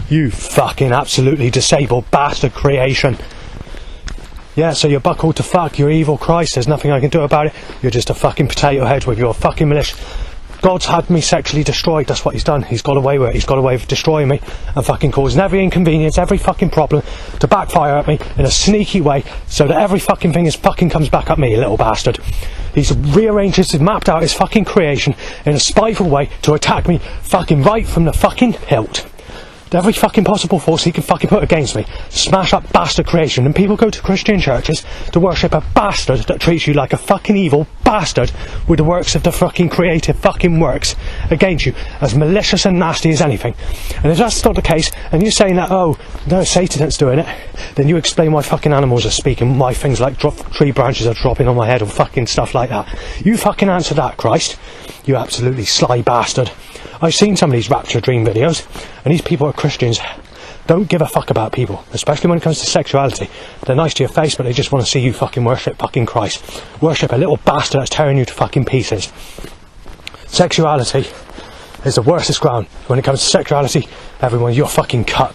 You fucking absolutely disabled bastard creation. Yeah, so you're buckled to fuck. You're evil, Christ. There's nothing I can do about it. You're just a fucking potato head with your fucking militia. God's had me sexually destroyed. That's what he's done. He's got away with it. He's got away with destroying me and fucking causing every inconvenience, every fucking problem to backfire at me in a sneaky way so that every fucking thing fucking comes back at me, little bastard. He's rearranged his, mapped out his fucking creation in a spiteful way to attack me fucking right from the fucking hilt. Every fucking possible force he can fucking put against me. Smash up bastard creation. And people go to Christian churches to worship a bastard that treats you like a fucking evil bastard with the works of the fucking creative fucking works against you, as malicious and nasty as anything. And if that's not the case, and you're saying that, oh, no, Satan that's doing it, then you explain why fucking animals are speaking, why things like tree branches are dropping on my head or fucking stuff like that. You fucking answer that, Christ. You absolutely sly bastard. I've seen some of these rapture dream videos, and these people are Christians. Don't give a fuck about people, especially when it comes to sexuality. They're nice to your face, but they just want to see you fucking worship fucking Christ. Worship a little bastard that's tearing you to fucking pieces. Sexuality is the worstest ground. When it comes to sexuality, everyone, you're fucking cut.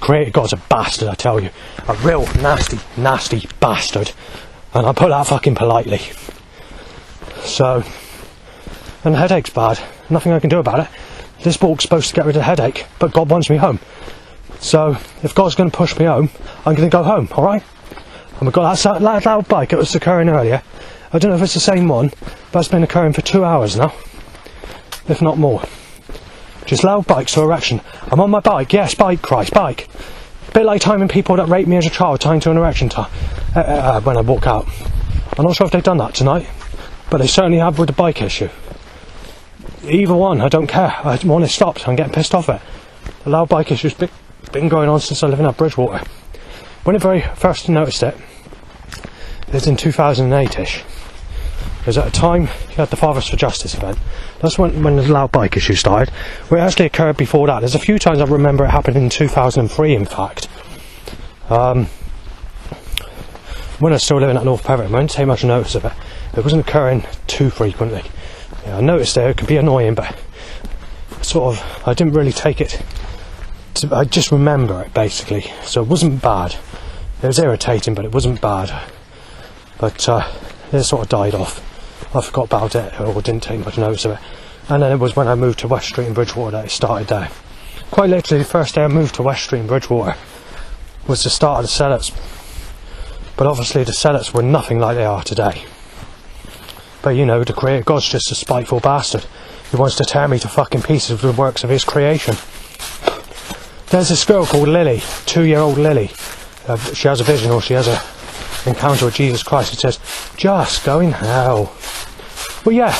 Creator God's a bastard, I tell you. A real nasty, nasty bastard. And I put that fucking politely. So, and the headache's bad. Nothing I can do about it. This walk's supposed to get rid of the headache, but God wants me home. So, if God's going to push me home, I'm going to go home, alright? And we've got that loud bike that was occurring earlier. I don't know if it's the same one, but it's been occurring for 2 hours now. If not more. Just loud bikes to erection. I'm on my bike, yes, bike, Christ, bike. A bit like timing people that raped me as a child, tying to an erection when I walk out. I'm not sure if they've done that tonight, but they certainly have with the bike issue. Either one, I don't care. I want it stopped. I'm getting pissed off at it. The loud bike issue's been going on since I live in Bridgewater. When I very first noticed it, it was in 2008ish. It was at a time you had the Fathers for Justice event. That's when the loud bike issue started. Well, it actually occurred before that. There's a few times I remember it happened in 2003, in fact. When I was still living at North Pertham, I didn't take much notice of it. It wasn't occurring too frequently. Yeah, I noticed it could be annoying, but I didn't really take it. I just remember it, basically. So it wasn't bad. It was irritating, but it wasn't bad. But it sort of died off. I forgot about it, or didn't take much notice of it. And then it was when I moved to West Street in Bridgewater that it started there. Quite literally, the first day I moved to West Street in Bridgewater was the start of the sell-outs. But obviously the sell-outs were nothing like they are today. But you know, the Creator God's just a spiteful bastard. He wants to tear me to fucking pieces with the works of his creation. There's this girl called Lily, 2-year-old Lily. She has a vision, or she has a encounter with Jesus Christ. It says, just go in hell. Well, yeah.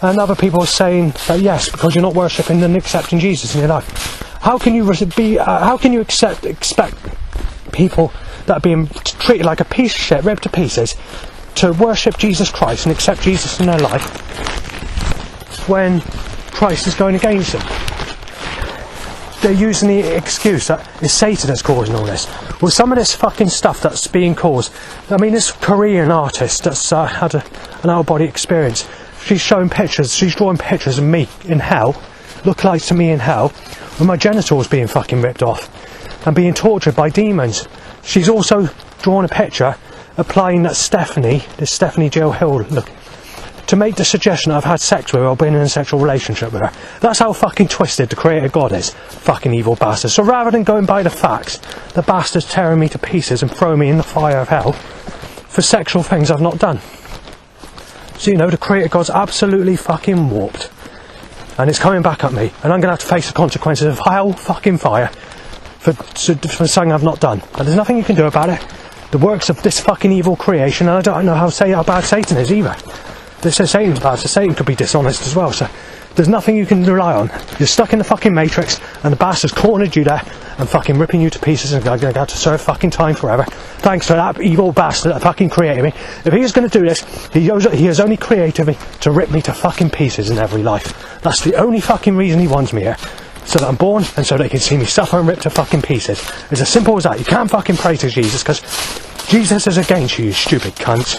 And other people are saying that yes, because you're not worshipping and accepting Jesus in your life. How can you expect people that are being treated like a piece of shit, ripped to pieces, to worship Jesus Christ and accept Jesus in their life when Christ is going against them? They're using the excuse that it's Satan that's causing all this. Well, some of this fucking stuff that's being caused, I mean, this Korean artist that's had an out-of-body experience, she's showing pictures, she's drawing pictures of me in hell, look like to me in hell, with my genitals being fucking ripped off. and being tortured by demons. She's also drawn a picture applying that Stephanie Jill Hill, look, to make the suggestion that I've had sex with her or been in a sexual relationship with her. That's how fucking twisted the creator God is. Fucking evil bastard. So rather than going by the facts, the bastard's tearing me to pieces and throwing me in the fire of hell for sexual things I've not done. So, you know, the creator God's absolutely fucking warped. And it's coming back at me. And I'm going to have to face the consequences of hell fucking fire for something I've not done. But there's nothing you can do about it. The works of this fucking evil creation, and I don't know how bad Satan is either. They say Satan's bad, so Satan could be dishonest as well, so there's nothing you can rely on. You're stuck in the fucking matrix, and the bastard's cornered you there, and fucking ripping you to pieces, and I'm going to have to serve fucking time forever. Thanks to that evil bastard that fucking created me. If he is going to do this, he has only created me to rip me to fucking pieces in every life. That's the only fucking reason he wants me here. So that I'm born, and so they can see me suffer and rip to fucking pieces. It's as simple as that. You can't fucking pray to Jesus, because Jesus is against you, you stupid cunts.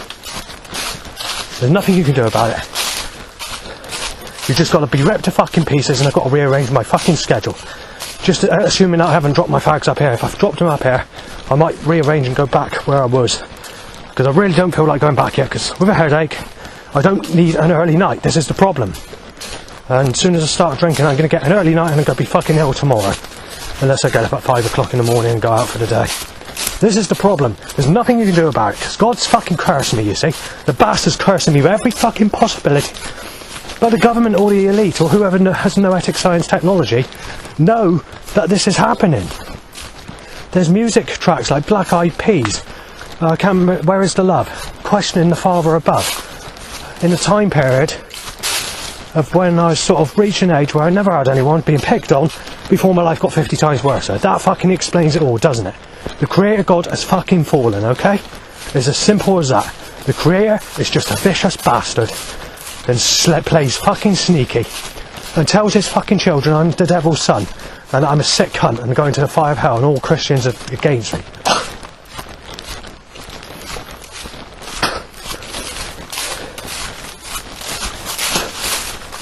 There's nothing you can do about it. You've just got to be ripped to fucking pieces, and I've got to rearrange my fucking schedule. Just assuming that I haven't dropped my fags up here. If I've dropped them up here, I might rearrange and go back where I was. Because I really don't feel like going back yet, because with a headache, I don't need an early night. This is the problem. And as soon as I start drinking, I'm going to get an early night and I'm going to be fucking ill tomorrow. Unless I get up at 5 o'clock in the morning and go out for the day. This is the problem. There's nothing you can do about it, because God's fucking cursing me, you see. The bastard's cursing me with every fucking possibility. But the government or the elite or whoever has noetic science technology know that this is happening. There's music tracks like Black Eyed Peas. I can't remember, Where Is the Love? Questioning the Father Above. In the time period of when I was sort of reaching an age where I never had anyone being picked on before my life got 50 times worse. So that fucking explains it all, doesn't it? The creator God has fucking fallen, okay? It's as simple as that. The creator is just a vicious bastard and plays fucking sneaky and tells his fucking children I'm the devil's son and I'm a sick cunt and going to the fire of hell and all Christians are against me.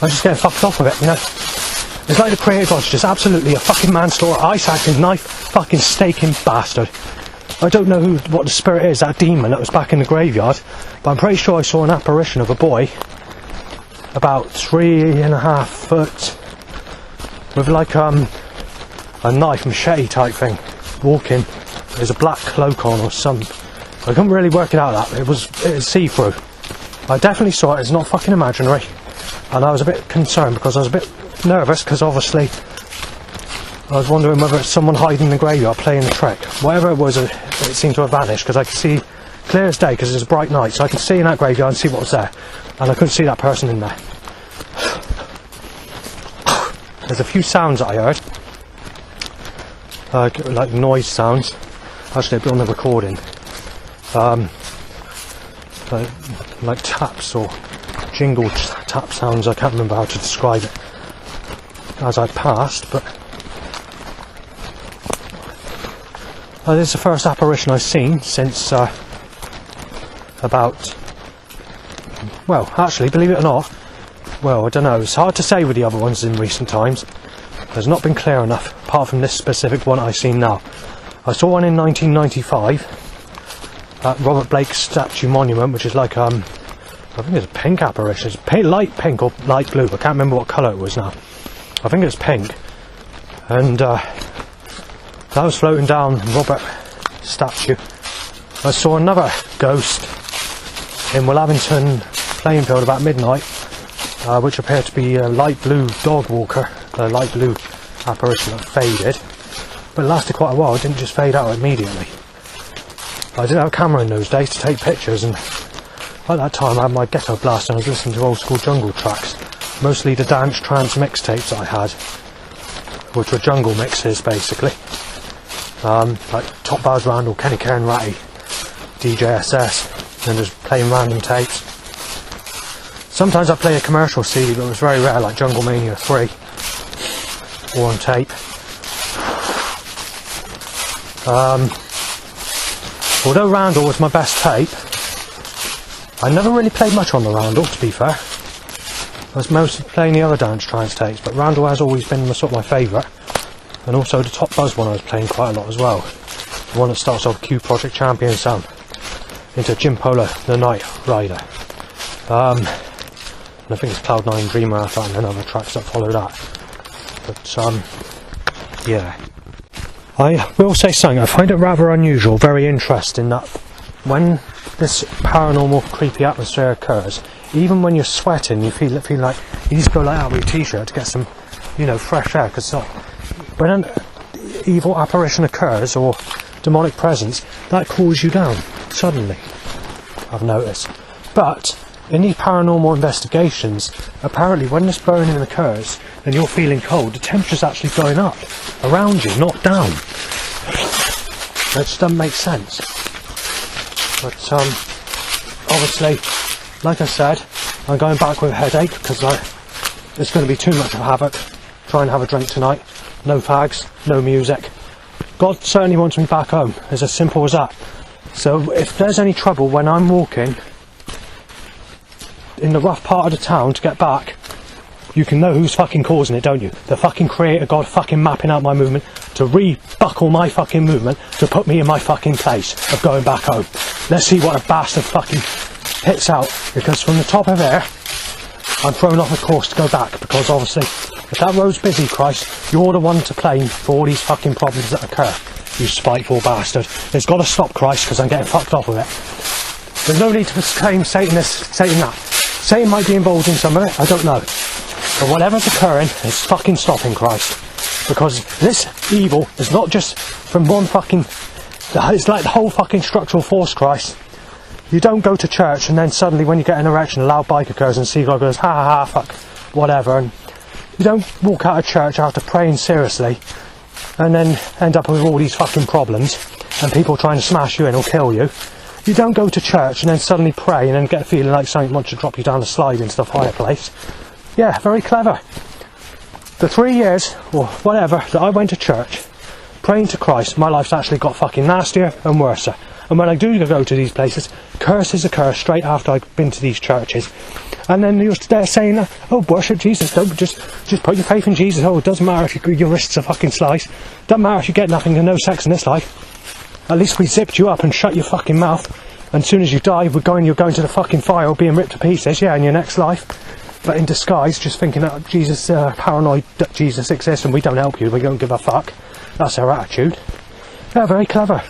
I'm just getting fucked off with it, you know. It's like the creator God's just absolutely a fucking manslaughter, ice-acting, knife fucking staking bastard. I don't know what the spirit is, that demon that was back in the graveyard, but I'm pretty sure I saw an apparition of a boy about 3.5 foot with like a knife, machete type thing, walking. There's a black cloak on or something. I couldn't really work it out, that it was see-through. I definitely saw it, it's not fucking imaginary. And I was a bit concerned because I was a bit nervous because obviously I was wondering whether it's someone hiding in the graveyard playing the trick. Whatever it was, it seemed to have vanished because I could see clear as day because it was a bright night, so I could see in that graveyard and see what was there, and I couldn't see that person in there. There's a few sounds that I heard, like noise sounds. Actually, it'll be on the recording. Like taps or jingle tap sounds. I can't remember how to describe it as I passed, but this is the first apparition I've seen since about, well, actually, believe it or not, well, I don't know, it's hard to say with the other ones in recent times. There's not been clear enough, apart from this specific one I've seen now. I saw one in 1995 at Robert Blake's statue monument, which is like I think it's a pink apparition. It's light pink or light blue. I can't remember what colour it was now. I think it's pink. And that was floating down Robert statue. I saw another ghost in Willavington playing field about midnight, which appeared to be a light blue dog walker, a light blue apparition that faded. But it lasted quite a while. It didn't just fade out immediately. I didn't have a camera in those days to take pictures, and at that time I had my ghetto blast and I was listening to old school jungle tracks, mostly the dance trance mixtapes that I had, which were jungle mixes basically, like Top Bars Randall, Kenny Cairn Ratty, DJ SS, and just playing random tapes. Sometimes I play a commercial CD, but it was very rare, like Jungle Mania 3 or on tape. Although Randall was my best tape, I never really played much on the Randall, to be fair. I was mostly playing the other dance trance tapes, but Randall has always been sort of my favourite. And also the Top Buzz one I was playing quite a lot as well. The one that starts off Q Project Champion Sound into Jim Polar, the Night Rider. And I think it's Cloud9 Dreamer after that, and then other tracks that follow that. But yeah. I will say something, I find it rather unusual, very interesting that when this paranormal creepy atmosphere occurs, even when you're sweating, you feel like you just go like out with your t-shirt to get some, you know, fresh air, because when an evil apparition occurs or demonic presence, that cools you down suddenly, I've noticed. But in these paranormal investigations, apparently when this burning occurs and you're feeling cold, the temperature's actually going up around you, not down. That just doesn't make sense. But obviously, like I said, I'm going back with a headache because it's going to be too much of a havoc. Try and have a drink tonight. No fags, no music. God certainly wants me back home. It's as simple as that. So if there's any trouble when I'm walking in the rough part of the town to get back, you can know who's fucking causing it, don't you? The fucking creator God fucking mapping out my movement to re-buckle my fucking movement to put me in my fucking place of going back home. Let's see what a bastard fucking hits out, because from the top of there I'm thrown off a course to go back, because obviously if that road's busy, Christ, you're the one to blame for all these fucking problems that occur, you spiteful bastard. It's got to stop, Christ, because I'm getting fucked off with it. There's no need to claim Satan this, Satan that. Satan might be involved in some of it, I don't know. But whatever's occurring, it's fucking stopping, Christ. Because this evil is not just from one fucking... It's like the whole fucking structural force, Christ. You don't go to church and then suddenly when you get an erection, a loud bike occurs and see God goes, ha ha ha, fuck, whatever. And you don't walk out of church after praying seriously and then end up with all these fucking problems and people trying to smash you in or kill you. You don't go to church and then suddenly pray and then get a feeling like something wants to drop you down a slide into the fireplace. Yeah, very clever. The 3 years, or whatever, that I went to church, praying to Christ, my life's actually got fucking nastier and worse. And when I do go to these places, curses occur straight after I've been to these churches. And then you're there saying, oh, worship Jesus, don't just put your faith in Jesus. Oh, it doesn't matter if your wrists are fucking sliced. Doesn't matter if you get nothing and no sex in this life. At least we zipped you up and shut your fucking mouth. And as soon as you die, you're going to the fucking fire or being ripped to pieces, yeah, in your next life. But in disguise, just thinking that Jesus, paranoid that Jesus exists and we don't help you, we don't give a fuck. That's our attitude. Yeah, very clever.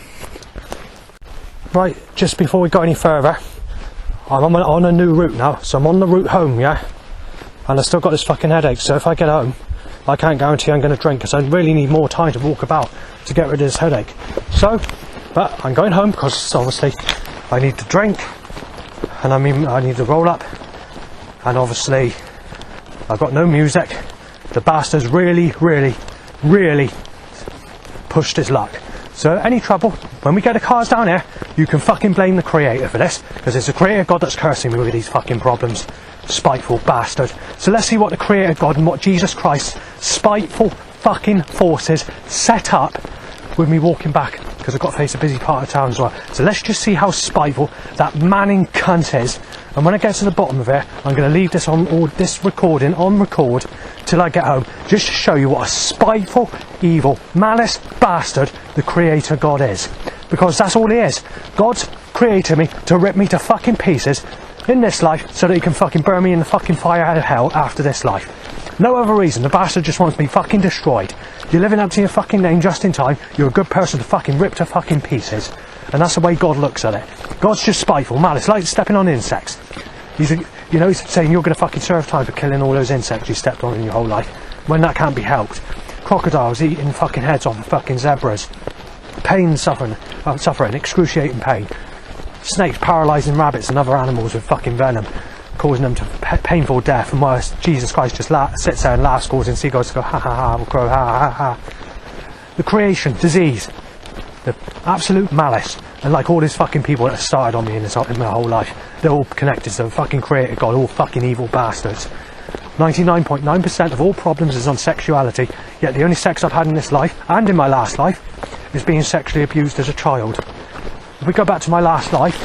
Right, just before we go any further, I'm on a new route now, so I'm on the route home, yeah? And I've still got this fucking headache, so if I get home, I can't guarantee I'm going to drink, because I really need more time to walk about to get rid of this headache. So, but I'm going home, because obviously I need to drink, and I need to roll up, and obviously I've got no music. The bastard's really pushed his luck. So any trouble, when we get the cars down here, you can fucking blame the creator for this, because it's the creator God that's cursing me with these fucking problems. Spiteful bastard. So let's see what the creator God and what Jesus Christ's spiteful fucking forces set up with me walking back, because I've got to face a busy part of town as well. So let's just see how spiteful that manning cunt is. And when I get to the bottom of it, I'm going to leave this on, or this recording on record till I get home, just to show you what a spiteful, evil, malice bastard the creator God is. Because that's all he is. God's created me to rip me to fucking pieces in this life so that he can fucking burn me in the fucking fire out of hell after this life. No other reason. The bastard just wants me fucking destroyed. You're living up to your fucking name just in time. You're a good person to fucking rip to fucking pieces. And that's the way God looks at it. God's just spiteful, malice, like stepping on insects. He's saying you're going to fucking serve time for killing all those insects you stepped on in your whole life, when that can't be helped. Crocodiles eating fucking heads off of fucking zebras. Pain, suffering, excruciating pain. Snakes paralysing rabbits and other animals with fucking venom, causing them to painful death. And worse, Jesus Christ just sits there and laughs, causing seagulls to go ha ha ha, we'll crow ha ha ha. The creation, disease, the absolute malice, and like all these fucking people that have started on me in my whole life, they're all connected to the fucking creator God, all fucking evil bastards. 99.9% of all problems is on sexuality, yet the only sex I've had in this life, and in my last life, is being sexually abused as a child. If we go back to my last life,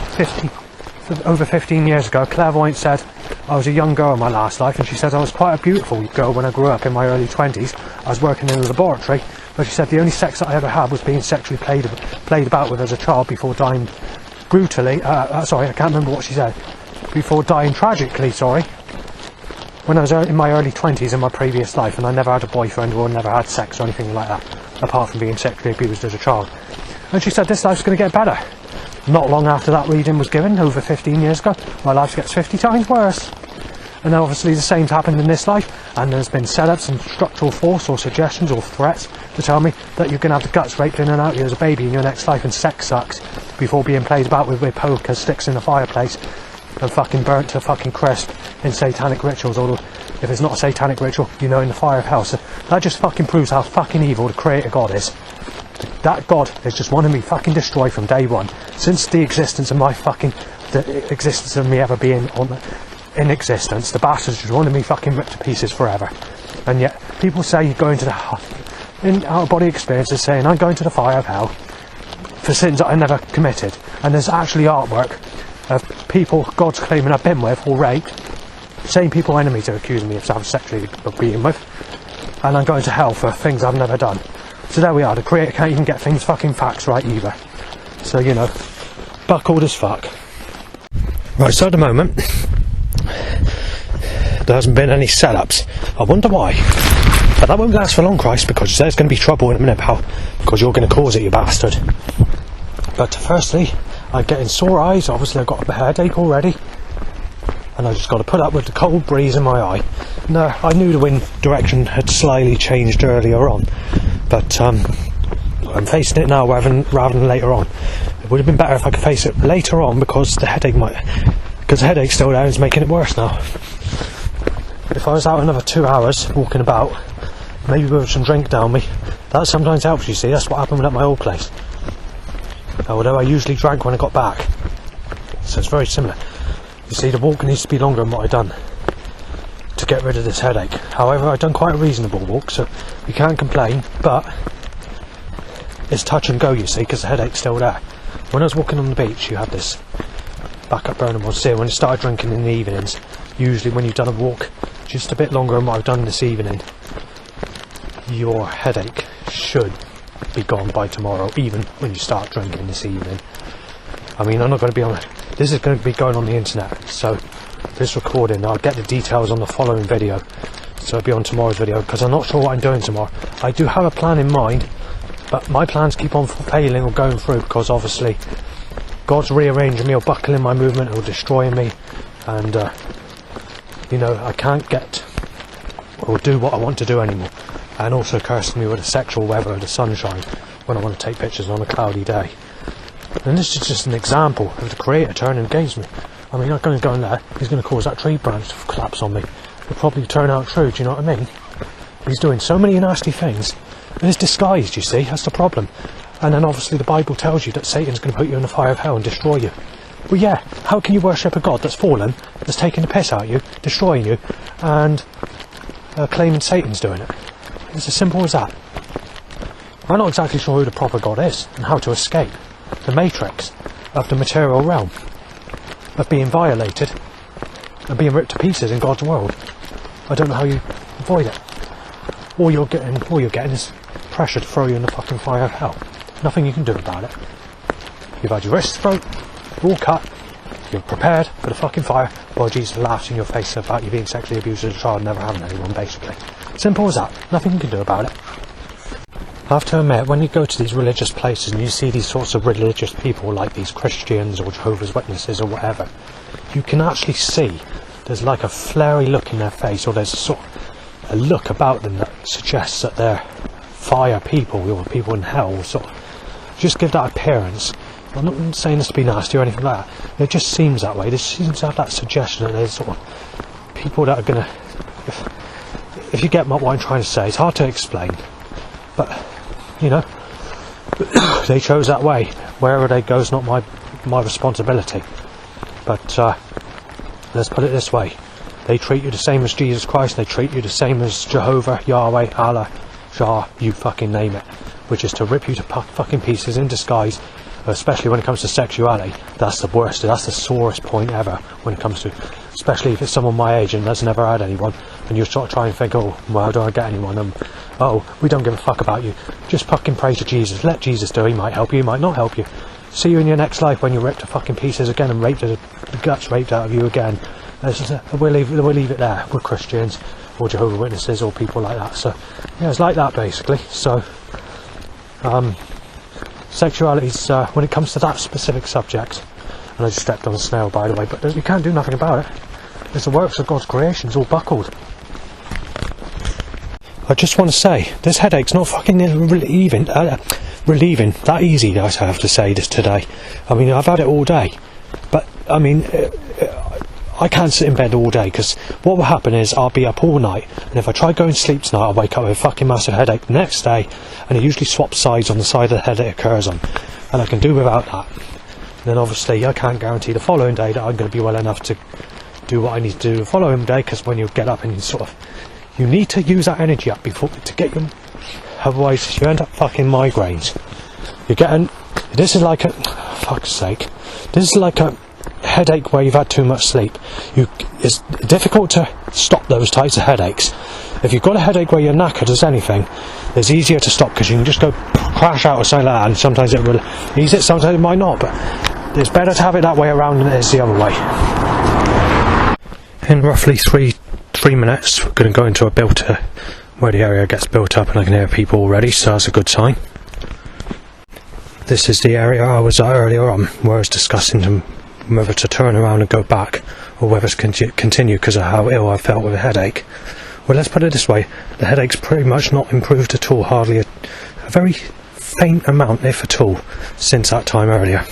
over 15 years ago, clairvoyant said I was a young girl in my last life, and she said I was quite a beautiful girl when I grew up in my early 20s. I was working in a laboratory But she said the only sex that I ever had was being sexually played about with as a child before dying brutally. Sorry, I can't remember what she said. Before dying tragically, sorry. When I was in my early 20s in my previous life, and I never had a boyfriend or never had sex or anything like that, apart from being sexually abused as a child. And she said this life's going to get better. Not long after that reading was given, over 15 years ago, my life gets 50 times worse. And then obviously the same's happened in this life, and there's been setups and structural force or suggestions or threats to tell me that you're going to have the guts raped in and out of you as a baby in your next life and sex sucked before being played about with poker sticks in the fireplace and fucking burnt to fucking crisp in satanic rituals, or if it's not a satanic ritual, you know, in the fire of hell. So that just fucking proves how fucking evil the creator God is. That God has just wanted me fucking destroyed from day one, since the existence of the existence of me ever being in existence. The bastard's just wanted me fucking ripped to pieces forever. And yet people say you're going to in out-of-body experiences, saying I'm going to the fire of hell for sins that I never committed. And there's actually artwork of people God's claiming I've been with or raped, same people enemies are accusing me of sexually being with, and I'm going to hell for things I've never done. So there we are, the creator can't even get things fucking facts right either. So, you know, buckled as fuck. Right, so at the moment there hasn't been any setups. I wonder why. But that won't last for long, Christ, because there's going to be trouble in a minute, pal, because you're going to cause it, you bastard. But firstly, I'm getting sore eyes. Obviously I've got a headache already, and I just got to put up with the cold breeze in my eye. Now, I knew the wind direction had slightly changed earlier on, but I'm facing it now rather than later on. It would have been better if I could face it later on, because the headache's still there and it's making it worse now. If I was out another 2 hours walking about, maybe with some drink down me, that sometimes helps, you see. That's what happened at my old place. Although I usually drank when I got back, so it's very similar. You see, the walk needs to be longer than what I've done to get rid of this headache. However, I've done quite a reasonable walk, so you can't complain, but it's touch and go, you see, because the headache's still there. When I was walking on the beach, you had this backup burner was here. When I started drinking in the evenings, usually when you've done a walk just a bit longer than what I've done this evening, your headache should be gone by tomorrow, even when you start drinking this evening. I mean, I'm not going to be on it. This is going to be going on the internet, so this recording, I'll get the details on the following video, so it'll be on tomorrow's video, because I'm not sure what I'm doing tomorrow. I do have a plan in mind, but my plans keep on failing or going through, because obviously God's rearranging me or buckling my movement or destroying me, and you know, I can't get or do what I want to do anymore, and also cursing me with the sexual weather or the sunshine when I want to take pictures on a cloudy day. And this is just an example of the creator turning against me. I mean, I'm going to go in there, he's going to cause that tree branch to collapse on me. It'll probably turn out true, do you know what I mean? He's doing so many nasty things, and it's disguised, you see, that's the problem. And then obviously the Bible tells you that Satan's going to put you in the fire of hell and destroy you. Well, yeah, how can you worship a God that's fallen, that's taking the piss out of you, destroying you, and claiming Satan's doing it? It's as simple as that. I'm not exactly sure who the proper God is, and how to escape the matrix of the material realm, of being violated and being ripped to pieces in God's world. I don't know how you avoid it. All you're getting is pressure to throw you in the fucking fire of hell. Nothing you can do about it. You've had your wrist throat, you're all cut, you're prepared for the fucking fire, while Jesus laughs in your face about you being sexually abused as a child and never having anyone, basically. Simple as that. Nothing you can do about it. I have to admit, when you go to these religious places and you see these sorts of religious people like these Christians or Jehovah's Witnesses or whatever, you can actually see there's like a flary look in their face, or there's a sort of a look about them that suggests that they're fire people or people in hell, or sort of just give that appearance. I'm not saying this to be nasty or anything like that. It just seems that way. There seems to have that suggestion that there's sort of people that are going to... If you get what I'm trying to say, it's hard to explain. But, you know, they chose that way. Wherever they go is not my responsibility. But let's put it this way. They treat you the same as Jesus Christ. They treat you the same as Jehovah, Yahweh, Allah, Shah, you fucking name it. Which is to rip you to fucking pieces in disguise especially when it comes to sexuality. That's the worst, that's the sorest point ever when it comes to, especially if it's someone my age and has never had anyone, and you sort of try and think, oh, well, how do I get anyone? Oh, we don't give a fuck about you. Just fucking pray to Jesus. Let Jesus do it. He might help you, he might not help you. See you in your next life when you're ripped to fucking pieces again and the guts raped out of you again. We'll leave it there. We're Christians or Jehovah's Witnesses or people like that. So yeah, it's like that basically. So sexuality's when it comes to that specific subject, and I just stepped on a snail by the way, but you can't do nothing about it. It's the works of God's creation, it's all buckled. I just want to say, this headache's not fucking relieving that easy, I have to say this today. I mean, I've had it all day, but I mean, I can't sit in bed all day, because what will happen is I'll be up all night, and if I try going to sleep tonight, I'll wake up with a fucking massive headache the next day, and it usually swaps sides on the side of the head it occurs on, and I can do without that. And then obviously I can't guarantee the following day that I'm going to be well enough to do what I need to do the following day, because when you get up and you need to use that energy up before to get your, otherwise you end up fucking migraines. This is like a, fuck's sake, this is like a headache where you've had too much sleep. It's difficult to stop those types of headaches. If you've got a headache where you're knackered as anything, it's easier to stop because you can just go crash out or something like that, and sometimes it will ease it, sometimes it might not, but it's better to have it that way around than it is the other way. In roughly three minutes we're going to go into a builder where the area gets built up and I can hear people already, so that's a good sign. This is the area I was at earlier on where I was discussing whether to turn around and go back or whether to continue because of how ill I felt with a headache. Well, let's put it this way, the headache's pretty much not improved at all, hardly a very faint amount if at all since that time earlier.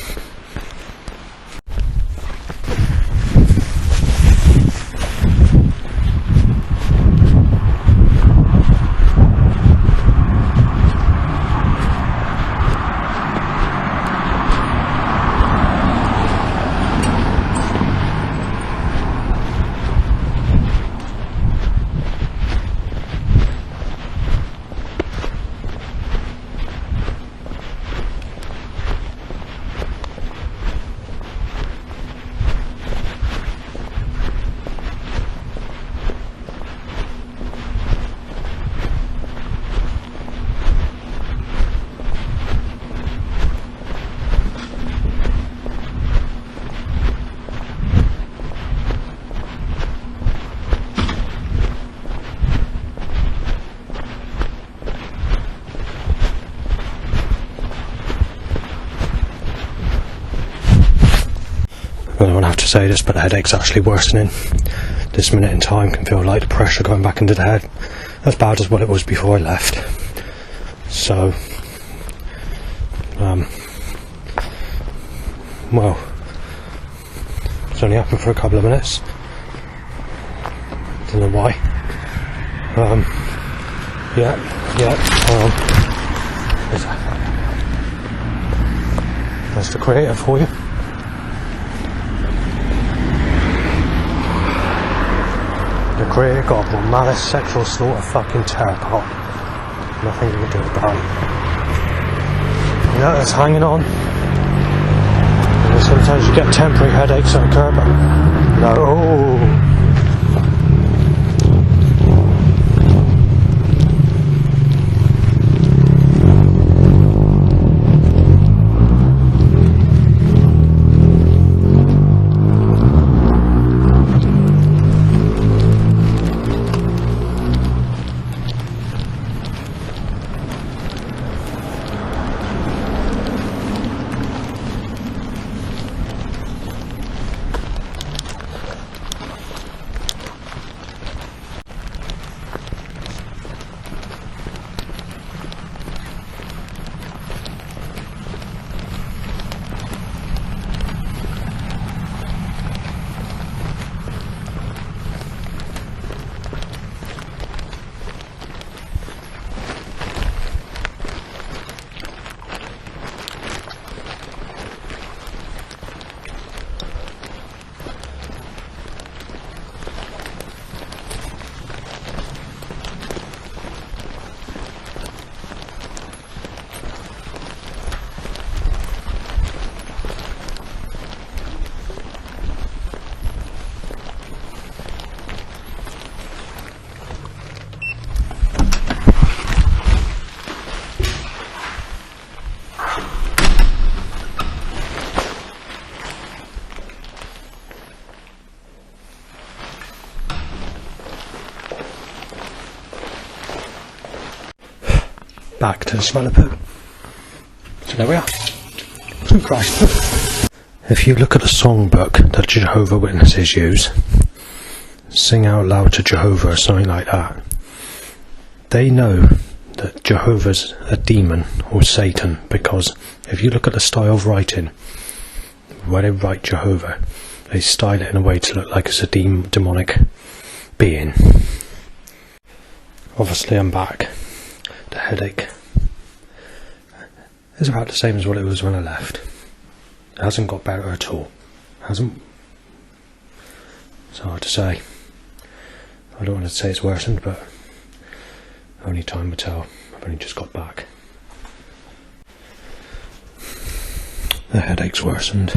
I don't have to say this, but the headache's actually worsening. This minute in time can feel like the pressure going back into the head, as bad as what it was before I left. So, well, it's only happened for a couple of minutes. Don't know why. That's the creator for you. The creator God will malice, sexual slaughter, fucking tear apart. Nothing you can do about it. Yeah, it's hanging on. And sometimes you get temporary headaches that occur, but no. back to the smell of poo. So there we are. Oh Christ. If you look at the songbook that Jehovah's Witnesses use, sing out loud to Jehovah or something like that, they know that Jehovah's a demon or Satan, because if you look at the style of writing, where they write Jehovah, they style it in a way to look like it's a demonic being. Obviously I'm back. The headache is about the same as what it was when I left. It hasn't got better at all. Hasn't. It's hard to say. I don't want to say it's worsened, but only time will tell. I've only just got back. The headache's worsened.